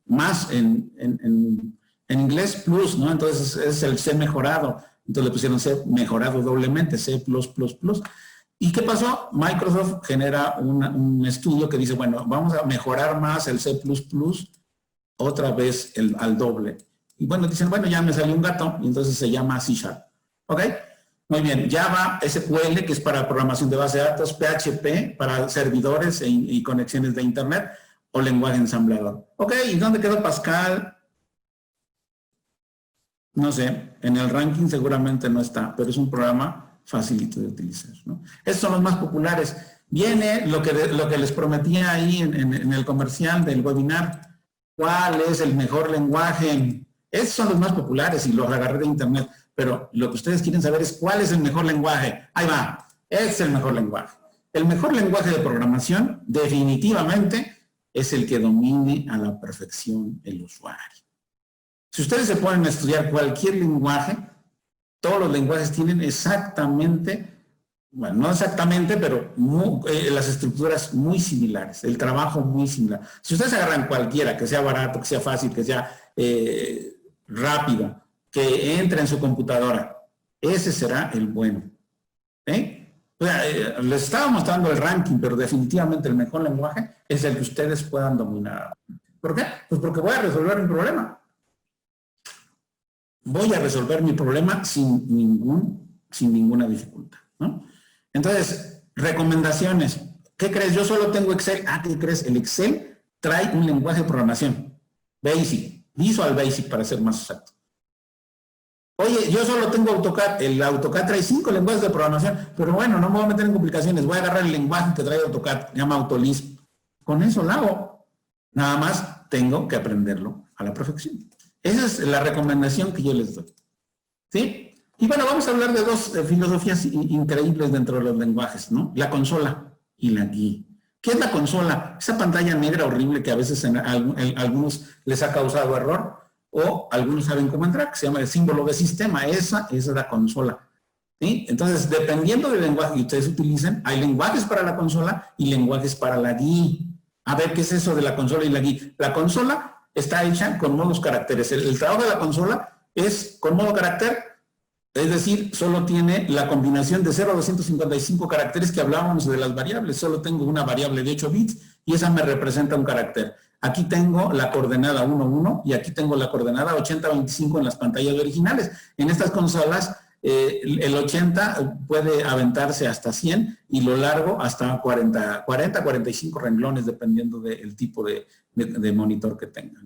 más en inglés? Plus, ¿no? Entonces es el C mejorado, entonces le pusieron C mejorado doblemente, C++. ¿Y qué pasó? Microsoft genera un estudio que dice, bueno, vamos a mejorar más el C++, otra vez al doble. Y bueno, dicen, bueno, ya me salió un gato, y entonces se llama C#. ¿Ok? Muy bien. Java, SQL, que es para programación de base de datos, PHP, para servidores y conexiones de internet, o lenguaje ensamblador. ¿Ok? ¿Y dónde quedó Pascal? No sé, en el ranking seguramente no está, pero es un programa facilito de utilizar, ¿no? Estos son los más populares. Viene lo que les prometía ahí en el comercial del webinar. ¿Cuál es el mejor lenguaje? Estos son los más populares y los agarré de internet, pero lo que ustedes quieren saber es cuál es el mejor lenguaje. Ahí va, es el mejor lenguaje. El mejor lenguaje de programación definitivamente es el que domine a la perfección el usuario. Si ustedes se ponen a estudiar cualquier lenguaje, todos los lenguajes tienen exactamente, bueno, no exactamente, pero las estructuras muy similares, el trabajo muy similar. Si ustedes agarran cualquiera, que sea barato, que sea fácil, que sea rápido, que entre en su computadora, ese será el bueno. Les estaba mostrando el ranking, pero definitivamente el mejor lenguaje es el que ustedes puedan dominar. ¿Por qué? Pues porque voy a resolver un problema. Voy a resolver mi problema sin ninguna dificultad, ¿no? Entonces, recomendaciones. ¿Qué crees? Yo solo tengo Excel. Ah, ¿qué crees? El Excel trae un lenguaje de programación. Basic. Visual Basic, para ser más exacto. Oye, yo solo tengo AutoCAD. El AutoCAD trae 5 lenguajes de programación, pero bueno, no me voy a meter en complicaciones. Voy a agarrar el lenguaje que trae AutoCAD, se llama Autolisp. Con eso lo hago. Nada más tengo que aprenderlo a la perfección. Esa es la recomendación que yo les doy. ¿Sí? Y bueno, vamos a hablar de dos filosofías increíbles dentro de los lenguajes, ¿no? La consola y la GUI. ¿Qué es la consola? Esa pantalla negra horrible que a veces a algunos les ha causado error, o algunos saben cómo entrar, que se llama el símbolo de sistema. Esa es la consola. ¿Sí? Entonces, dependiendo del lenguaje que ustedes utilicen, hay lenguajes para la consola y lenguajes para la GUI. A ver, ¿qué es eso de la consola y la GUI? La consola está hecha con modos caracteres. El trabajo de la consola es con modo carácter, es decir, solo tiene la combinación de 0 a 255 caracteres que hablábamos de las variables. Solo tengo una variable de 8 bits y esa me representa un carácter. Aquí tengo la coordenada 1, 1 y aquí tengo la coordenada 80, 25 en las pantallas originales. En estas consolas, el 80 puede aventarse hasta 100 y lo largo hasta 40, 45 renglones, dependiendo del tipo de monitor que tengan.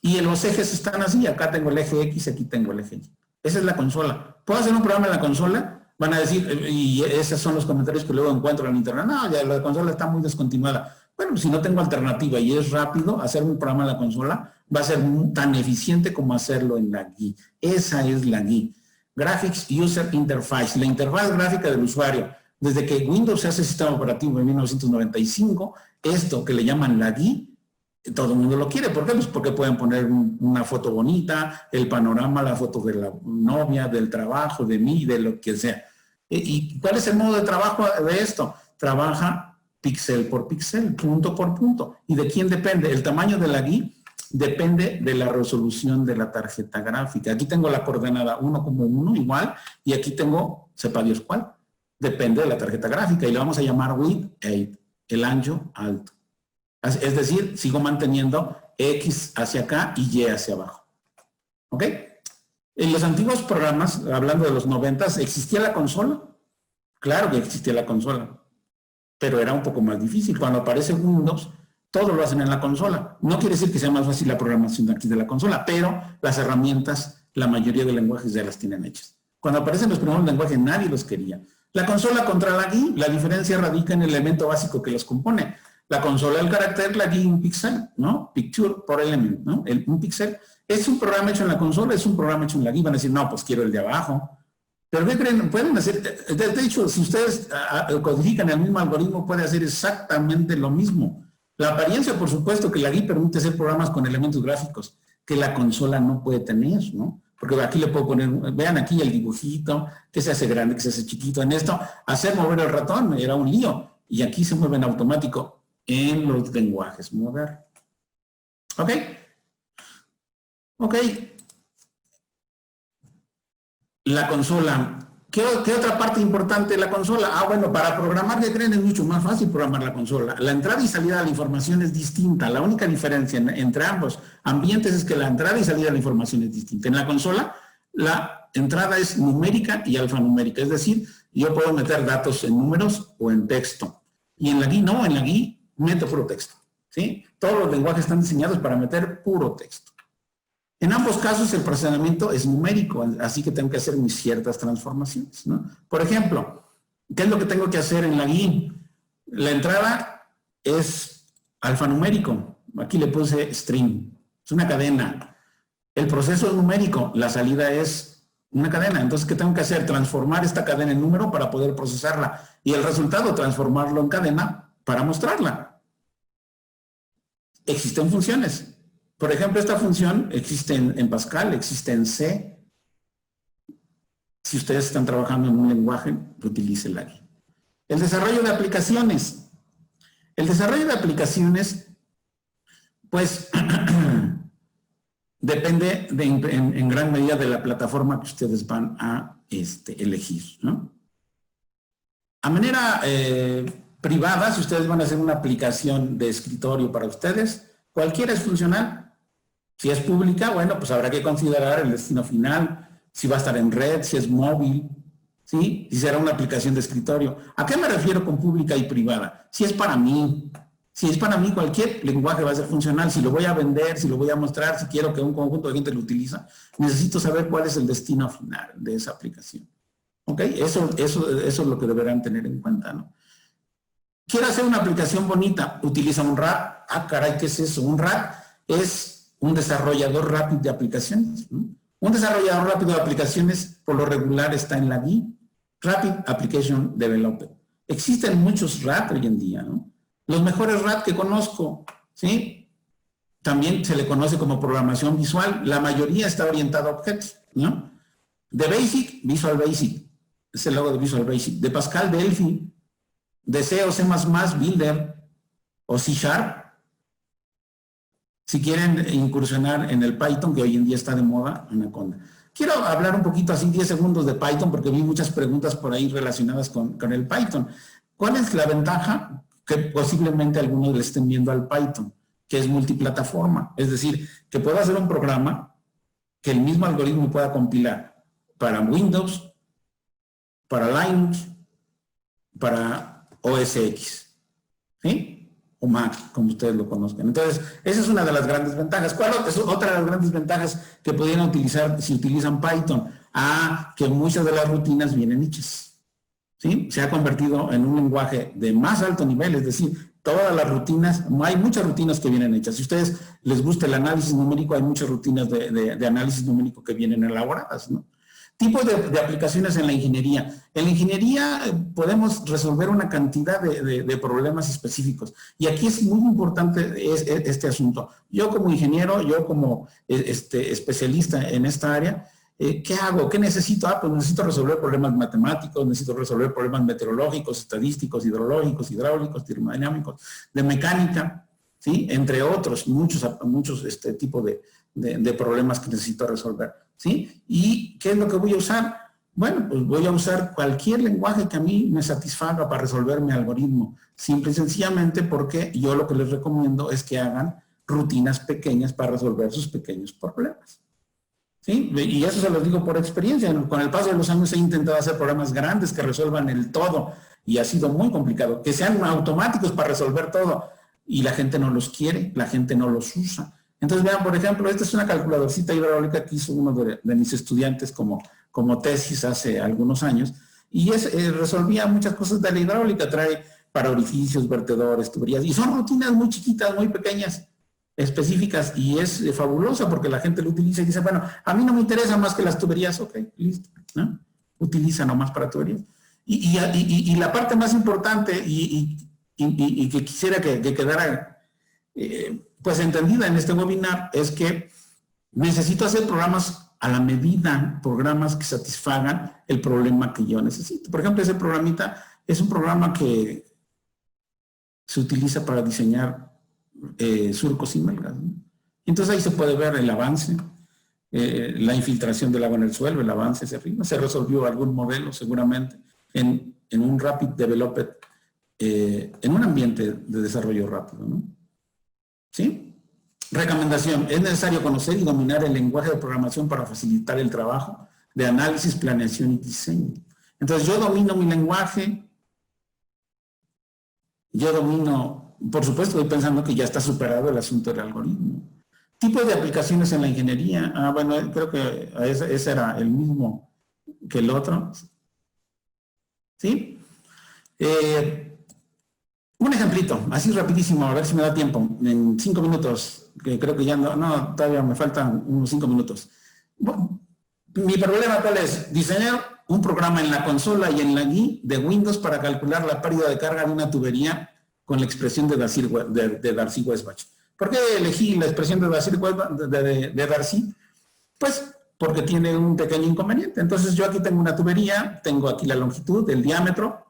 Y los ejes están así. Acá tengo el eje X, aquí tengo el eje Y. Esa es la consola. ¿Puedo hacer un programa en la consola? Van a decir, y esos son los comentarios que luego encuentro en internet, no, ya la consola está muy descontinuada. Bueno, si no tengo alternativa y es rápido, hacer un programa en la consola va a ser tan eficiente como hacerlo en la GUI. Esa es la GUI. Graphics User Interface, la interfaz gráfica del usuario. Desde que Windows se hace sistema operativo en 1995, esto que le llaman la GUI, todo el mundo lo quiere. ¿Por qué? Pues porque pueden poner una foto bonita, el panorama, la foto de la novia, del trabajo, de mí, de lo que sea. ¿Y cuál es el modo de trabajo de esto? Trabaja píxel por píxel, punto por punto. ¿Y de quién depende? El tamaño de la GUI depende de la resolución de la tarjeta gráfica. Aquí tengo la coordenada 1,1 igual, y aquí tengo, sepa Dios cuál. Depende de la tarjeta gráfica y le vamos a llamar width 8, el ancho alto. Es decir, sigo manteniendo X hacia acá y Y hacia abajo. ¿Ok? En los antiguos programas, hablando de los 90s, ¿existía la consola? Claro que existía la consola, pero era un poco más difícil. Cuando aparece Windows, todo lo hacen en la consola. No quiere decir que sea más fácil la programación aquí de la consola, pero las herramientas, la mayoría de lenguajes ya las tienen hechas. Cuando aparecen los primeros lenguajes, nadie los quería. La consola contra la GUI, la diferencia radica en el elemento básico que los compone. La consola el carácter, la GUI un píxel, ¿no? Picture por element, ¿no? Un píxel es un programa hecho en la consola, es un programa hecho en la GUI. Van a decir, no, pues quiero el de abajo. Pero ¿qué creen? Pueden hacer, de hecho, si ustedes codifican el mismo algoritmo, puede hacer exactamente lo mismo. La apariencia, por supuesto, que la GUI permite hacer programas con elementos gráficos que la consola no puede tener, ¿no? Porque aquí le puedo poner, vean aquí el dibujito, que se hace grande, que se hace chiquito. En esto, hacer mover el ratón era un lío. Y aquí se mueve en automático en los lenguajes modernos. ¿Ok? Ok. La consola. ¿Qué otra parte importante de la consola? Ah, bueno, para programar, ¿qué creen? Es mucho más fácil programar la consola. La entrada y salida de la información es distinta. La única diferencia entre ambos ambientes es que la entrada y salida de la información es distinta. En la consola, la entrada es numérica y alfanumérica. Es decir, yo puedo meter datos en números o en texto. Y en la GUI no, en la GUI meto puro texto. ¿Sí? Todos los lenguajes están diseñados para meter puro texto. En ambos casos el procesamiento es numérico, así que tengo que hacer mis ciertas transformaciones, ¿no? Por ejemplo, ¿qué es lo que tengo que hacer en la GUI? La entrada es alfanumérico. Aquí le puse string. Es una cadena. El proceso es numérico. La salida es una cadena. Entonces, ¿qué tengo que hacer? Transformar esta cadena en número para poder procesarla. Y el resultado, transformarlo en cadena para mostrarla. Existen funciones. Por ejemplo, esta función existe en Pascal, existe en C. Si ustedes están trabajando en un lenguaje, utilícenla aquí. El desarrollo de aplicaciones. El desarrollo de aplicaciones, pues, depende en gran medida de la plataforma que ustedes van a elegir, ¿no? A manera privada, si ustedes van a hacer una aplicación de escritorio para ustedes, cualquiera es funcional. Si es pública, bueno, pues habrá que considerar el destino final, si va a estar en red, si es móvil, ¿sí? Si será una aplicación de escritorio. ¿A qué me refiero con pública y privada? Si es para mí, cualquier lenguaje va a ser funcional. Si lo voy a vender, si lo voy a mostrar, si quiero que un conjunto de gente lo utiliza, necesito saber cuál es el destino final de esa aplicación. ¿Ok? Eso es lo que deberán tener en cuenta, ¿no? Quiero hacer una aplicación bonita, utiliza un RAP. Ah, caray, ¿qué es eso? Un RAP es un desarrollador rápido de aplicaciones, ¿no? Un desarrollador rápido de aplicaciones, por lo regular, está en la GUI, Rapid Application Developer. Existen muchos RAP hoy en día, ¿no? Los mejores RAP que conozco, ¿sí? También se le conoce como programación visual. La mayoría está orientada a objetos, ¿no? De Basic, Visual Basic. Es el logo de Visual Basic. De Pascal, Delphi. De C o C++, Builder. O C Sharp. Si quieren incursionar en el Python, que hoy en día está de moda, Anaconda. Quiero hablar un poquito, así 10 segundos de Python, porque vi muchas preguntas por ahí relacionadas con el Python. ¿Cuál es la ventaja que posiblemente algunos le estén viendo al Python? Que es multiplataforma. Es decir, que puedo hacer un programa que el mismo algoritmo pueda compilar para Windows, para Linux, para OS X, ¿sí? O Mac, como ustedes lo conozcan. Entonces, esa es una de las grandes ventajas. ¿Cuál es otra de las grandes ventajas que pudieran utilizar si utilizan Python? Que muchas de las rutinas vienen hechas, ¿sí? Se ha convertido en un lenguaje de más alto nivel, es decir, todas las rutinas, hay muchas rutinas que vienen hechas. Si a ustedes les gusta el análisis numérico, hay muchas rutinas de análisis numérico que vienen elaboradas, ¿no? Tipos de aplicaciones en la ingeniería. En la ingeniería podemos resolver una cantidad de problemas específicos. Y aquí es muy importante este asunto. Yo como ingeniero, yo como especialista en esta área, ¿qué hago? ¿Qué necesito? Pues necesito resolver problemas matemáticos, necesito resolver problemas meteorológicos, estadísticos, hidrológicos, hidráulicos, termodinámicos, de mecánica, ¿sí? Entre otros, muchos tipos de problemas que necesito resolver, ¿sí? ¿Y qué es lo que voy a usar? Bueno, pues voy a usar cualquier lenguaje que a mí me satisfaga para resolver mi algoritmo, simple y sencillamente porque yo lo que les recomiendo es que hagan rutinas pequeñas para resolver sus pequeños problemas, ¿sí? Y eso se los digo por experiencia. Con el paso de los años he intentado hacer programas grandes que resuelvan el todo y ha sido muy complicado, que sean automáticos para resolver todo y la gente no los quiere, la gente no los usa. Entonces vean, por ejemplo, esta es una calculadorcita hidráulica que hizo uno de mis estudiantes como tesis hace algunos años y resolvía muchas cosas de la hidráulica, trae para orificios, vertedores, tuberías y son rutinas muy chiquitas, muy pequeñas, específicas y es fabulosa porque la gente lo utiliza y dice, bueno, a mí no me interesa más que las tuberías, ok, listo, ¿no? Utiliza nomás para tuberías. Y la parte más importante y que quisiera que quedara pues entendida en este webinar es que necesito hacer programas a la medida, programas que satisfagan el problema que yo necesito. Por ejemplo, ese programita es un programa que se utiliza para diseñar surcos y melgas, ¿no? Entonces ahí se puede ver el avance, la infiltración del agua en el suelo, el avance hacia arriba. Se resolvió algún modelo seguramente en un Rapid Developer, en un ambiente de desarrollo rápido, ¿no? ¿Sí? Recomendación. Es necesario conocer y dominar el lenguaje de programación para facilitar el trabajo de análisis, planeación y diseño. Entonces yo domino mi lenguaje, yo domino, por supuesto estoy pensando que ya está superado el asunto del algoritmo, Tipos de aplicaciones en la ingeniería. Bueno, creo que ese era el mismo que el otro. ¿Sí? Un ejemplito, así rapidísimo, a ver si me da tiempo, en 5 minutos, que creo que ya no, todavía me faltan unos 5 minutos. Bueno, mi problema cuál es, diseñar un programa en la consola y en la GUI de Windows para calcular la pérdida de carga de una tubería con la expresión de Darcy-Weisbach. ¿Por qué elegí la expresión de Darcy? Pues porque tiene un pequeño inconveniente. Entonces yo aquí tengo una tubería, tengo aquí la longitud, el diámetro,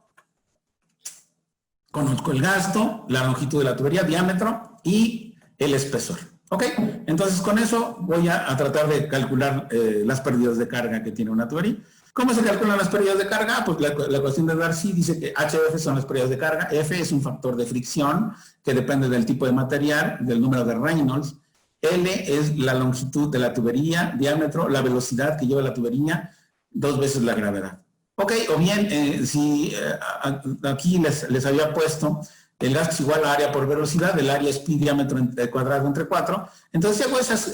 conozco el gasto, la longitud de la tubería, diámetro y el espesor. ¿Ok? Entonces con eso voy a tratar de calcular las pérdidas de carga que tiene una tubería. ¿Cómo se calculan las pérdidas de carga? Pues la cuestión de Darcy dice que HF son las pérdidas de carga, F es un factor de fricción que depende del tipo de material, del número de Reynolds, L es la longitud de la tubería, diámetro, la velocidad que lleva la tubería, 2 veces la gravedad. Ok, o bien, si aquí les había puesto el gasto es igual a área por velocidad, el área es pi diámetro cuadrado entre 4. Entonces, si hago esos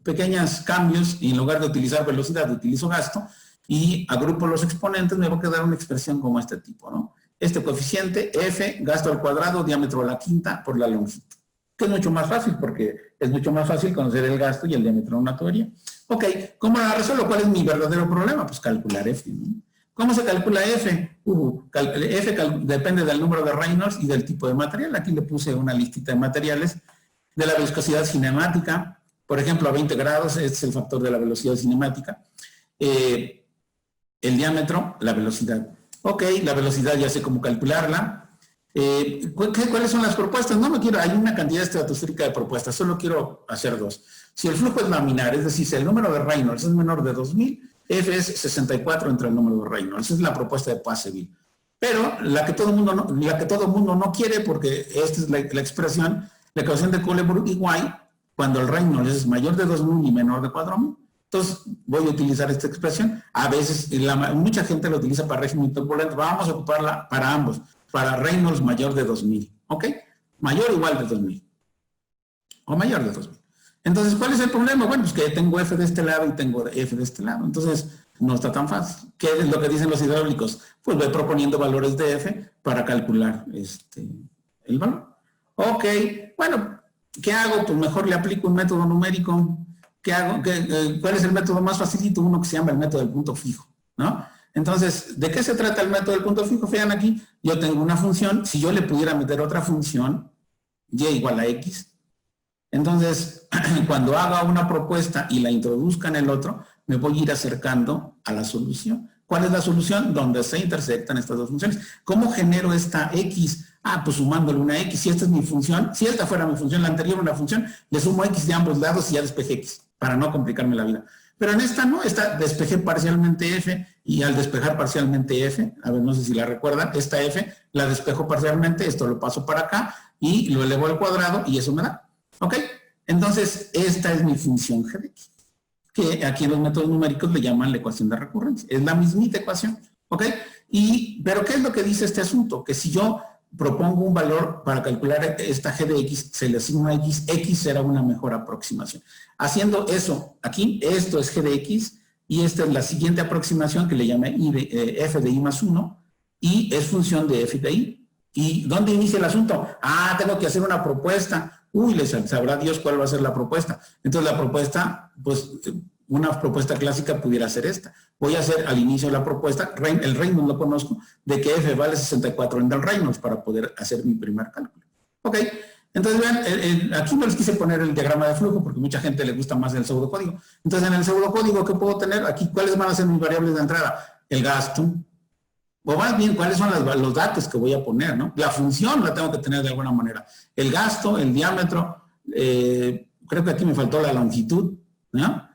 pequeños cambios y en lugar de utilizar velocidad, utilizo gasto y agrupo los exponentes, me va a quedar una expresión como este tipo, ¿no? Este coeficiente, F, gasto al cuadrado, diámetro a la quinta por la longitud. Que es mucho más fácil, porque es mucho más fácil conocer el gasto y el diámetro de una tubería. Ok, ¿cómo la resuelvo? ¿Cuál es mi verdadero problema? Pues calcular F, ¿no? ¿Cómo se calcula F? F depende del número de Reynolds y del tipo de material. Aquí le puse una listita de materiales. De la viscosidad cinemática, por ejemplo, a 20 grados, este es el factor de la velocidad cinemática. El diámetro, la velocidad. Ok, la velocidad ya sé cómo calcularla. ¿Cuáles son las propuestas? No me quiero, hay una cantidad estratosférica de propuestas, solo quiero hacer 2. Si el flujo es laminar, es decir, si el número de Reynolds es menor de 2000, F es 64 entre el número de Reynolds. Esa es la propuesta de Poiseuille. Pero la que todo el mundo no quiere, porque esta es la expresión, la ecuación de Kohler-Iguay, cuando el Reynolds es mayor de 2000 y menor de 4000. Entonces voy a utilizar esta expresión. A veces, mucha gente la utiliza para régimen turbulento. Vamos a ocuparla para ambos. Para Reynolds mayor de 2000. ¿Ok? Mayor o igual de 2000. O mayor de 2000. Entonces, ¿cuál es el problema? Bueno, pues que tengo F de este lado y tengo F de este lado. Entonces, no está tan fácil. ¿Qué es lo que dicen los hidráulicos? Pues voy proponiendo valores de F para calcular el valor. Ok, bueno, ¿qué hago? Pues mejor le aplico un método numérico. ¿Qué hago? ¿Cuál es el método más facilito? Uno que se llama el método del punto fijo, ¿no? Entonces, ¿de qué se trata el método del punto fijo? Vean aquí, yo tengo una función. Si yo le pudiera meter otra función, y igual a x, entonces, cuando haga una propuesta y la introduzca en el otro, me voy a ir acercando a la solución. ¿Cuál es la solución? Donde se intersectan estas dos funciones. ¿Cómo genero esta x? Pues sumándole una x. Si esta es mi función, si esta fuera mi función, la anterior una función, le sumo x de ambos lados y ya despejé x, para no complicarme la vida. Pero en esta no, esta despejé parcialmente f, y al despejar parcialmente f, a ver, no sé si la recuerdan, esta f la despejo parcialmente, esto lo paso para acá y lo elevo al cuadrado y eso me da. ¿Ok? Entonces, esta es mi función g de x, que aquí en los métodos numéricos le llaman la ecuación de recurrencia. Es la mismita ecuación. ¿Ok? Pero ¿qué es lo que dice este asunto? Que si yo propongo un valor para calcular esta g de x, se le asigna x, x será una mejor aproximación. Haciendo eso, aquí, esto es g de x, y esta es la siguiente aproximación que le llama f de i más 1, y es función de f de i. ¿Y dónde inicia el asunto? Tengo que hacer una propuesta. Sabrá Dios cuál va a ser la propuesta. Entonces la propuesta, pues una propuesta clásica pudiera ser esta. Voy a hacer al inicio de la propuesta, el Reynolds lo conozco, de que F vale 64 en el Reynolds para poder hacer mi primer cálculo. Ok, entonces vean, aquí no les quise poner el diagrama de flujo porque mucha gente le gusta más el pseudocódigo. Entonces en el pseudocódigo, ¿qué puedo tener? Aquí, ¿cuáles van a ser mis variables de entrada? El gasto, o más bien, ¿cuáles son los datos que voy a poner, ¿no? La función la tengo que tener de alguna manera. El gasto, el diámetro, creo que aquí me faltó la longitud, ¿no?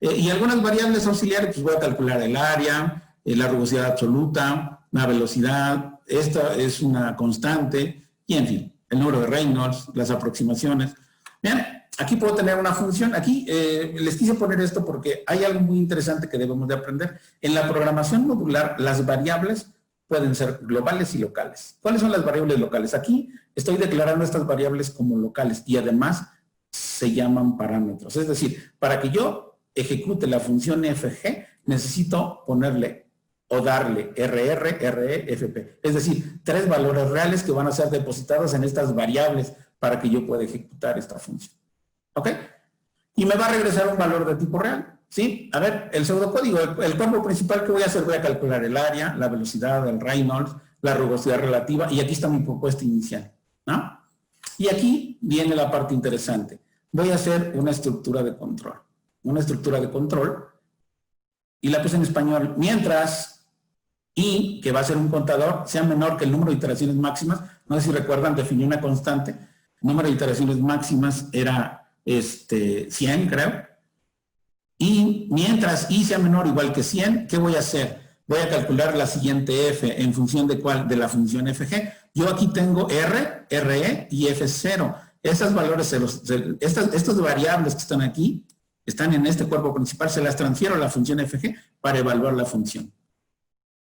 Y algunas variables auxiliares, pues voy a calcular el área, la rugosidad absoluta, la velocidad, esta es una constante, y en fin, el número de Reynolds, las aproximaciones. Bien, aquí puedo tener una función. Aquí les quise poner esto porque hay algo muy interesante que debemos de aprender. En la programación modular, las variables pueden ser globales y locales. ¿Cuáles son las variables locales? Aquí estoy declarando estas variables como locales y además se llaman parámetros. Es decir, para que yo ejecute la función FG, necesito ponerle o darle RR, RE, FP. Es decir, 3 valores reales que van a ser depositados en estas variables para que yo pueda ejecutar esta función. ¿Ok? Y me va a regresar un valor de tipo real. ¿Sí? A ver, el pseudocódigo, el cuerpo principal que voy a hacer, voy a calcular el área, la velocidad, el Reynolds, la rugosidad relativa, y aquí está mi propuesta inicial, ¿no? Y aquí viene la parte interesante. Voy a hacer una estructura de control. Una estructura de control, y la puse en español, mientras I, que va a ser un contador, sea menor que el número de iteraciones máximas. No sé si recuerdan, definí una constante. El número de iteraciones máximas era 100, creo. Y mientras I sea menor o igual que 100, ¿qué voy a hacer? Voy a calcular la siguiente F en función de cuál, de la función FG. Yo aquí tengo R, RE y F0. Esos valores, estas variables que están aquí, están en este cuerpo principal, se las transfiero a la función FG para evaluar la función.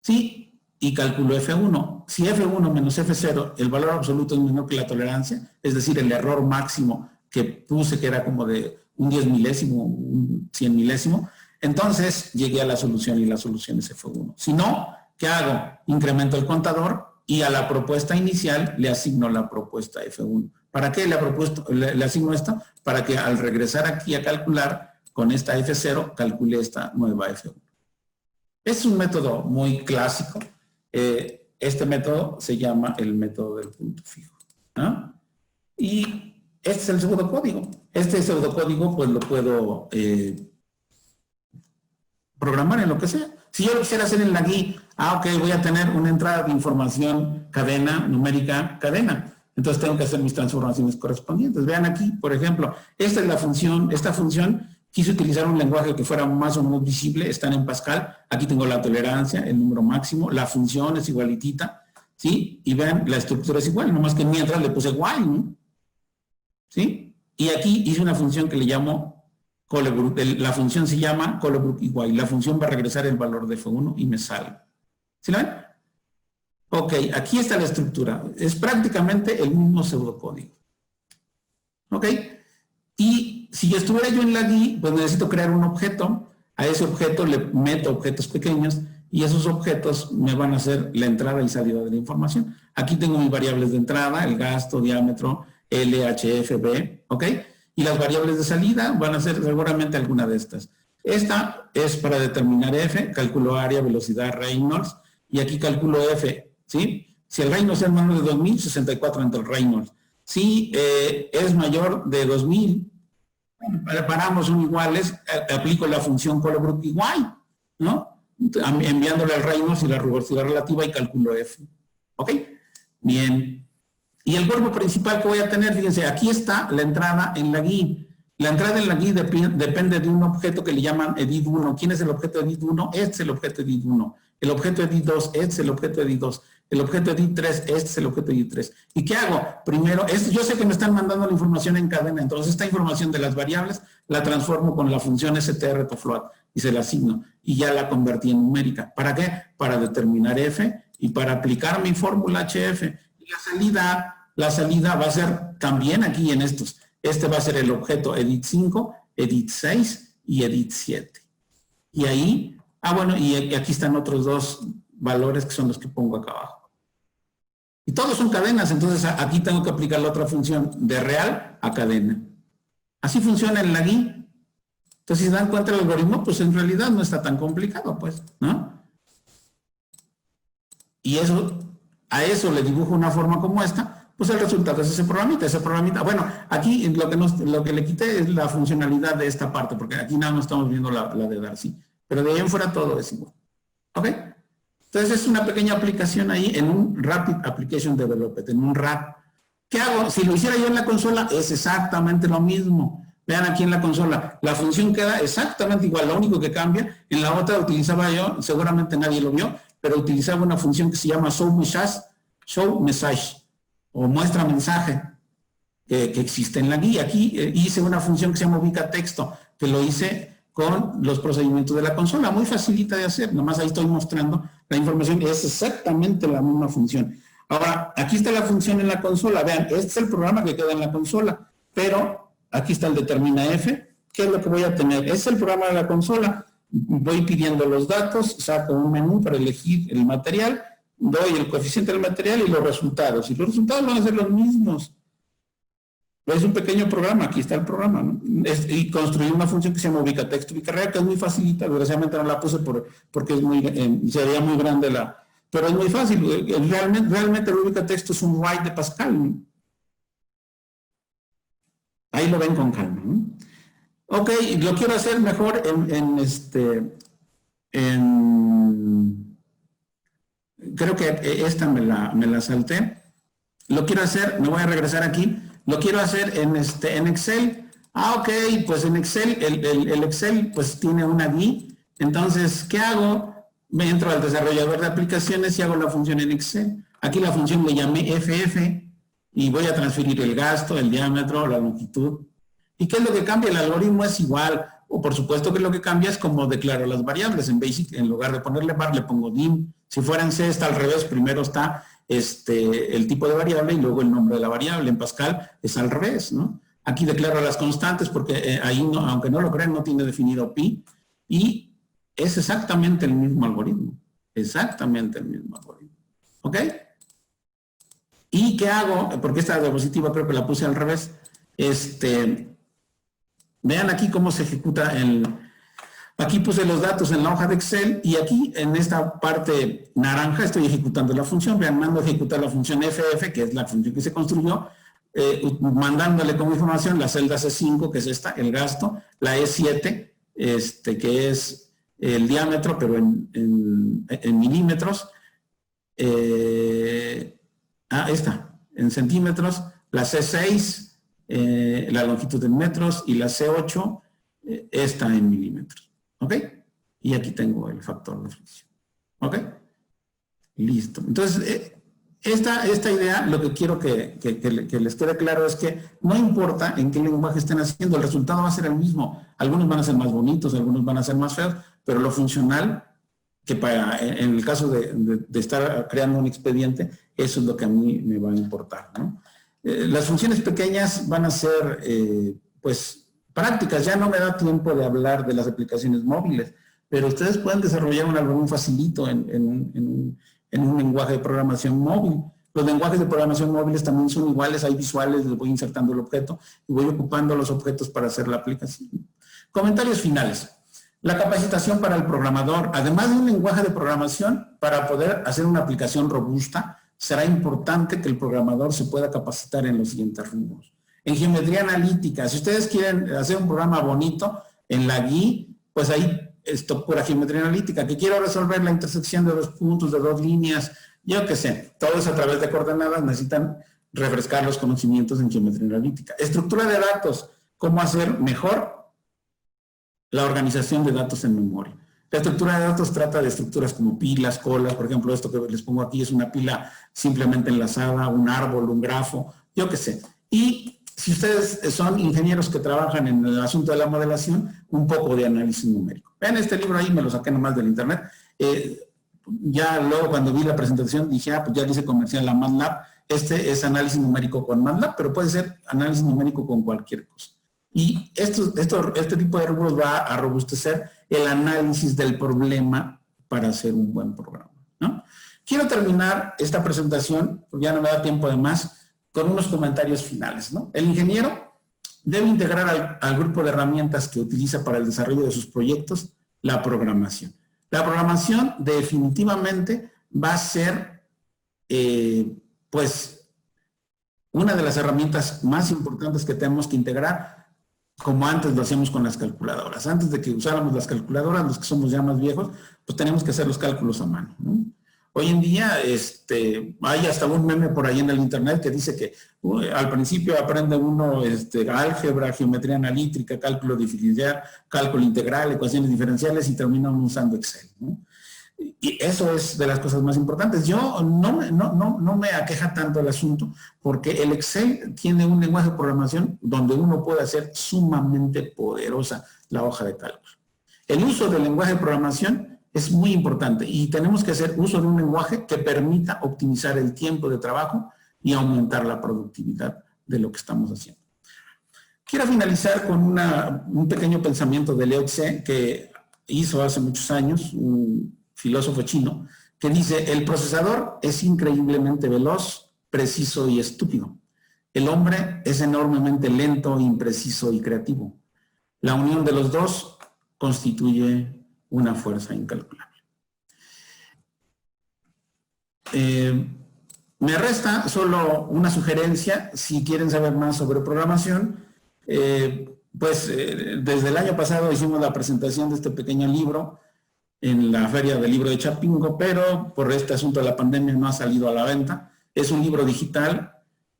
¿Sí? Y calculo F1. Si F1 menos F0, el valor absoluto es menor que la tolerancia, es decir, el error máximo que puse, que era como de un 10 milésimo, un 100 milésimo, entonces llegué a la solución y la solución es F1. Si no, ¿qué hago? Incremento el contador y a la propuesta inicial le asigno la propuesta F1. ¿Para qué le asigno esto? Para que al regresar aquí a calcular con esta F0, calcule esta nueva F1. Es un método muy clásico. Este método se llama el método del punto fijo, ¿no? Y este es el pseudocódigo. Este pseudocódigo pues lo puedo programar en lo que sea. Si yo lo quisiera hacer en la GUI, ok, voy a tener una entrada de información cadena, numérica, cadena. Entonces tengo que hacer mis transformaciones correspondientes. Vean aquí, por ejemplo, esta es la función, esta función quise utilizar un lenguaje que fuera más o menos visible, están en Pascal. Aquí tengo la tolerancia, el número máximo, la función es igualitita, ¿sí? Y vean, la estructura es igual, nomás que mientras le puse while, ¿no? ¿Sí? Y aquí hice una función que le llamo Colebrook. La función se llama Colebrook igual. La función va a regresar el valor de F1 y me sale. ¿Sí la ven? Ok, aquí está la estructura. Es prácticamente el mismo pseudocódigo. Ok. Y si estuviera yo en la GUI, pues necesito crear un objeto. A ese objeto le meto objetos pequeños y esos objetos me van a hacer la entrada y salida de la información. Aquí tengo mis variables de entrada, el gasto, diámetro, L, H, F, B, ¿ok? Y las variables de salida van a ser seguramente alguna de estas. Esta es para determinar F, calculo área, velocidad, Reynolds, y aquí calculo F, ¿sí? Si el Reynolds es menor de 2000, 64 entre el Reynolds. Si es mayor de 2000, paramos son iguales, aplico la función Colebrook igual, ¿no? Enviándole al Reynolds y la rugosidad relativa y calculo F, ¿ok? Bien. Y el cuerpo principal que voy a tener, fíjense, aquí está la entrada en la GUI. La entrada en la GUI depende de un objeto que le llaman edit1. ¿Quién es el objeto edit1? Este es el objeto edit1. El objeto edit2, este es el objeto edit2. El objeto edit3, este es el objeto edit3. ¿Y qué hago? Primero, yo sé que me están mandando la información en cadena, entonces esta información de las variables la transformo con la función strtofloat y se la asigno. Y ya la convertí en numérica. ¿Para qué? Para determinar F y para aplicar mi fórmula HF. La salida va a ser también aquí en estos. Este va a ser el objeto edit 5, edit 6 y edit 7. Y ahí, bueno, y aquí están otros dos valores que son los que pongo acá abajo. Y todos son cadenas, entonces aquí tengo que aplicar la otra función de real a cadena. Así funciona en la GUI. Entonces, si se dan cuenta del algoritmo, pues en realidad no está tan complicado, pues, ¿no? Y a eso le dibujo una forma como esta, pues el resultado es ese programita. Bueno, aquí lo que le quité es la funcionalidad de esta parte, porque aquí nada más estamos viendo la de Darcy, pero de ahí en fuera todo es igual. ¿Ok? Entonces es una pequeña aplicación ahí en un Rapid Application Development, en un RAP. ¿Qué hago? Si lo hiciera yo en la consola, es exactamente lo mismo. Vean aquí en la consola, la función queda exactamente igual, lo único que cambia, en la otra utilizaba yo, seguramente nadie lo vio, pero utilizaba una función que se llama show message, o muestra mensaje, que existe en la guía. Aquí hice una función que se llama ubica texto, que lo hice con los procedimientos de la consola, muy facilita de hacer, nomás ahí estoy mostrando la información, es exactamente la misma función. Ahora, aquí está la función en la consola, vean, este es el programa que queda en la consola, pero aquí está el determina F. ¿Qué es lo que voy a tener? Es el programa de la consola. Voy pidiendo los datos, saco un menú para elegir el material, doy el coeficiente del material y los resultados. Y los resultados van a ser los mismos. Es un pequeño programa, aquí está el programa, ¿no? Y construí una función que se llama ubica texto, ubica real, que es muy facilita. Desgraciadamente no la puse porque es sería muy grande pero es muy fácil. Realmente el ubica texto es un write de Pascal, ¿no? Ahí lo ven con calma, ¿no? Ok, lo quiero hacer mejor creo que esta me la salté. Lo quiero hacer, me voy a regresar aquí. Lo quiero hacer en Excel. Ok, pues en Excel, el Excel pues tiene una GUI. Entonces, ¿qué hago? Me entro al desarrollador de aplicaciones y hago la función en Excel. Aquí la función le llamé FF y voy a transferir el gasto, el diámetro, la longitud. ¿Y qué es lo que cambia? El algoritmo es igual. O por supuesto que lo que cambia es cómo declaro las variables. En Basic, en lugar de ponerle var, le pongo dim. Si fuera en C está al revés. Primero está el tipo de variable y luego el nombre de la variable. En Pascal es al revés, ¿no? Aquí declaro las constantes porque ahí, no, aunque no lo crean, no tiene definido pi. Y es exactamente el mismo algoritmo. Exactamente el mismo algoritmo. ¿Ok? ¿Y qué hago? Porque esta diapositiva creo que la puse al revés. Vean aquí cómo se ejecuta aquí puse los datos en la hoja de Excel y aquí en esta parte naranja estoy ejecutando la función. Vean, mando a ejecutar la función FF, que es la función que se construyó, mandándole como información la celda C5, que es esta, el gasto, la E7, que es el diámetro, pero en milímetros, esta, en centímetros, la C6, la longitud en metros, y la C8 está en milímetros. ¿Ok? Y aquí tengo el factor de fricción. ¿Ok? Listo. Entonces, esta idea, lo que quiero que les quede claro es que no importa en qué lenguaje estén haciendo, el resultado va a ser el mismo. Algunos van a ser más bonitos, algunos van a ser más feos, pero lo funcional, que en el caso de estar creando un expediente, eso es lo que a mí me va a importar, ¿no? Las funciones pequeñas van a ser, pues, prácticas. Ya no me da tiempo de hablar de las aplicaciones móviles, pero ustedes pueden desarrollar un algoritmo facilito en un lenguaje de programación móvil. Los lenguajes de programación móviles también son iguales, hay visuales, les voy insertando el objeto y voy ocupando los objetos para hacer la aplicación. Comentarios finales. La capacitación para el programador, además de un lenguaje de programación, para poder hacer una aplicación robusta, será importante que el programador se pueda capacitar en los siguientes rubros. En geometría analítica, si ustedes quieren hacer un programa bonito, en la GUI, pues ahí esto pura geometría analítica, que quiero resolver la intersección de dos puntos, de dos líneas, yo qué sé, todo eso a través de coordenadas, necesitan refrescar los conocimientos en geometría analítica. Estructura de datos, cómo hacer mejor la organización de datos en memoria. La estructura de datos trata de estructuras como pilas, colas, por ejemplo, esto que les pongo aquí es una pila simplemente enlazada, un árbol, un grafo, yo qué sé. Y si ustedes son ingenieros que trabajan en el asunto de la modelación, un poco de análisis numérico. Vean este libro ahí, me lo saqué nomás del internet. Ya luego cuando vi la presentación dije, pues ya dice comercial la MATLAB. Este es análisis numérico con MATLAB, pero puede ser análisis numérico con cualquier cosa. Y este tipo de rubros va a robustecer el análisis del problema para hacer un buen programa, ¿no? Quiero terminar esta presentación, porque ya no me da tiempo de más, con unos comentarios finales, ¿no? El ingeniero debe integrar al grupo de herramientas que utiliza para el desarrollo de sus proyectos la programación. La programación definitivamente va a ser, pues, una de las herramientas más importantes que tenemos que integrar, como antes lo hacíamos con las calculadoras. Antes de que usáramos las calculadoras, los que somos ya más viejos, pues tenemos que hacer los cálculos a mano, ¿no? Hoy en día hay hasta un meme por ahí en el internet que dice que al principio aprende uno álgebra, geometría analítica, cálculo diferencial, cálculo integral, ecuaciones diferenciales y termina uno usando Excel, ¿no? Y eso es de las cosas más importantes. Yo no me aqueja tanto el asunto porque el Excel tiene un lenguaje de programación donde uno puede hacer sumamente poderosa la hoja de cálculo. El uso del lenguaje de programación es muy importante y tenemos que hacer uso de un lenguaje que permita optimizar el tiempo de trabajo y aumentar la productividad de lo que estamos haciendo. Quiero finalizar con un pequeño pensamiento de Lao Tse que hizo hace muchos años, un filósofo chino, que dice: el procesador es increíblemente veloz, preciso y estúpido. El hombre es enormemente lento, impreciso y creativo. La unión de los dos constituye una fuerza incalculable. Me resta solo una sugerencia. Si quieren saber más sobre programación, desde el año pasado hicimos la presentación de este pequeño libro en la Feria del Libro de Chapingo, pero por este asunto de la pandemia no ha salido a la venta. Es un libro digital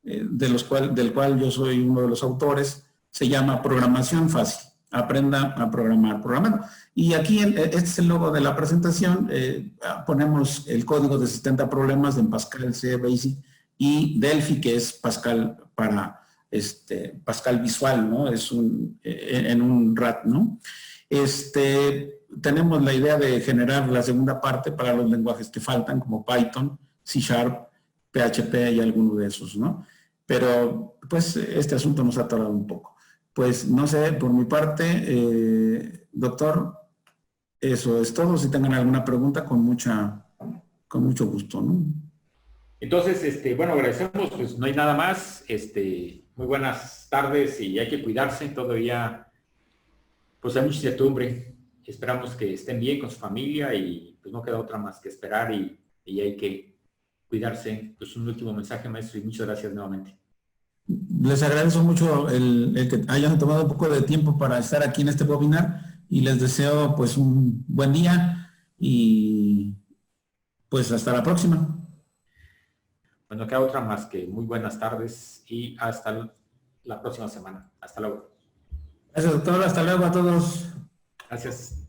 del cual yo soy uno de los autores. Se llama Programación Fácil. Aprenda a programar programando. Y aquí, este es el logo de la presentación, ponemos el código de 70 problemas en Pascal, C, Basic y Delphi, que es Pascal para Pascal visual, ¿no? Es en un RAT, ¿no? Tenemos la idea de generar la segunda parte para los lenguajes que faltan, como Python, C#, PHP y alguno de esos, ¿no? Pero, pues, este asunto nos ha tardado un poco. Pues, no sé, por mi parte, doctor, eso es todo. Si tengan alguna pregunta, con mucho gusto, ¿no? Entonces, bueno, agradecemos, pues no hay nada más. Muy buenas tardes y hay que cuidarse. Todavía, pues hay mucha incertidumbre. Esperamos que estén bien con su familia y pues no queda otra más que esperar y hay que cuidarse. Pues un último mensaje, maestro, y muchas gracias nuevamente. Les agradezco mucho el que hayan tomado un poco de tiempo para estar aquí en este webinar y les deseo pues un buen día y pues hasta la próxima. Bueno, queda otra más que muy buenas tardes y hasta la próxima semana. Hasta luego. Gracias, doctor. Hasta luego a todos. Gracias.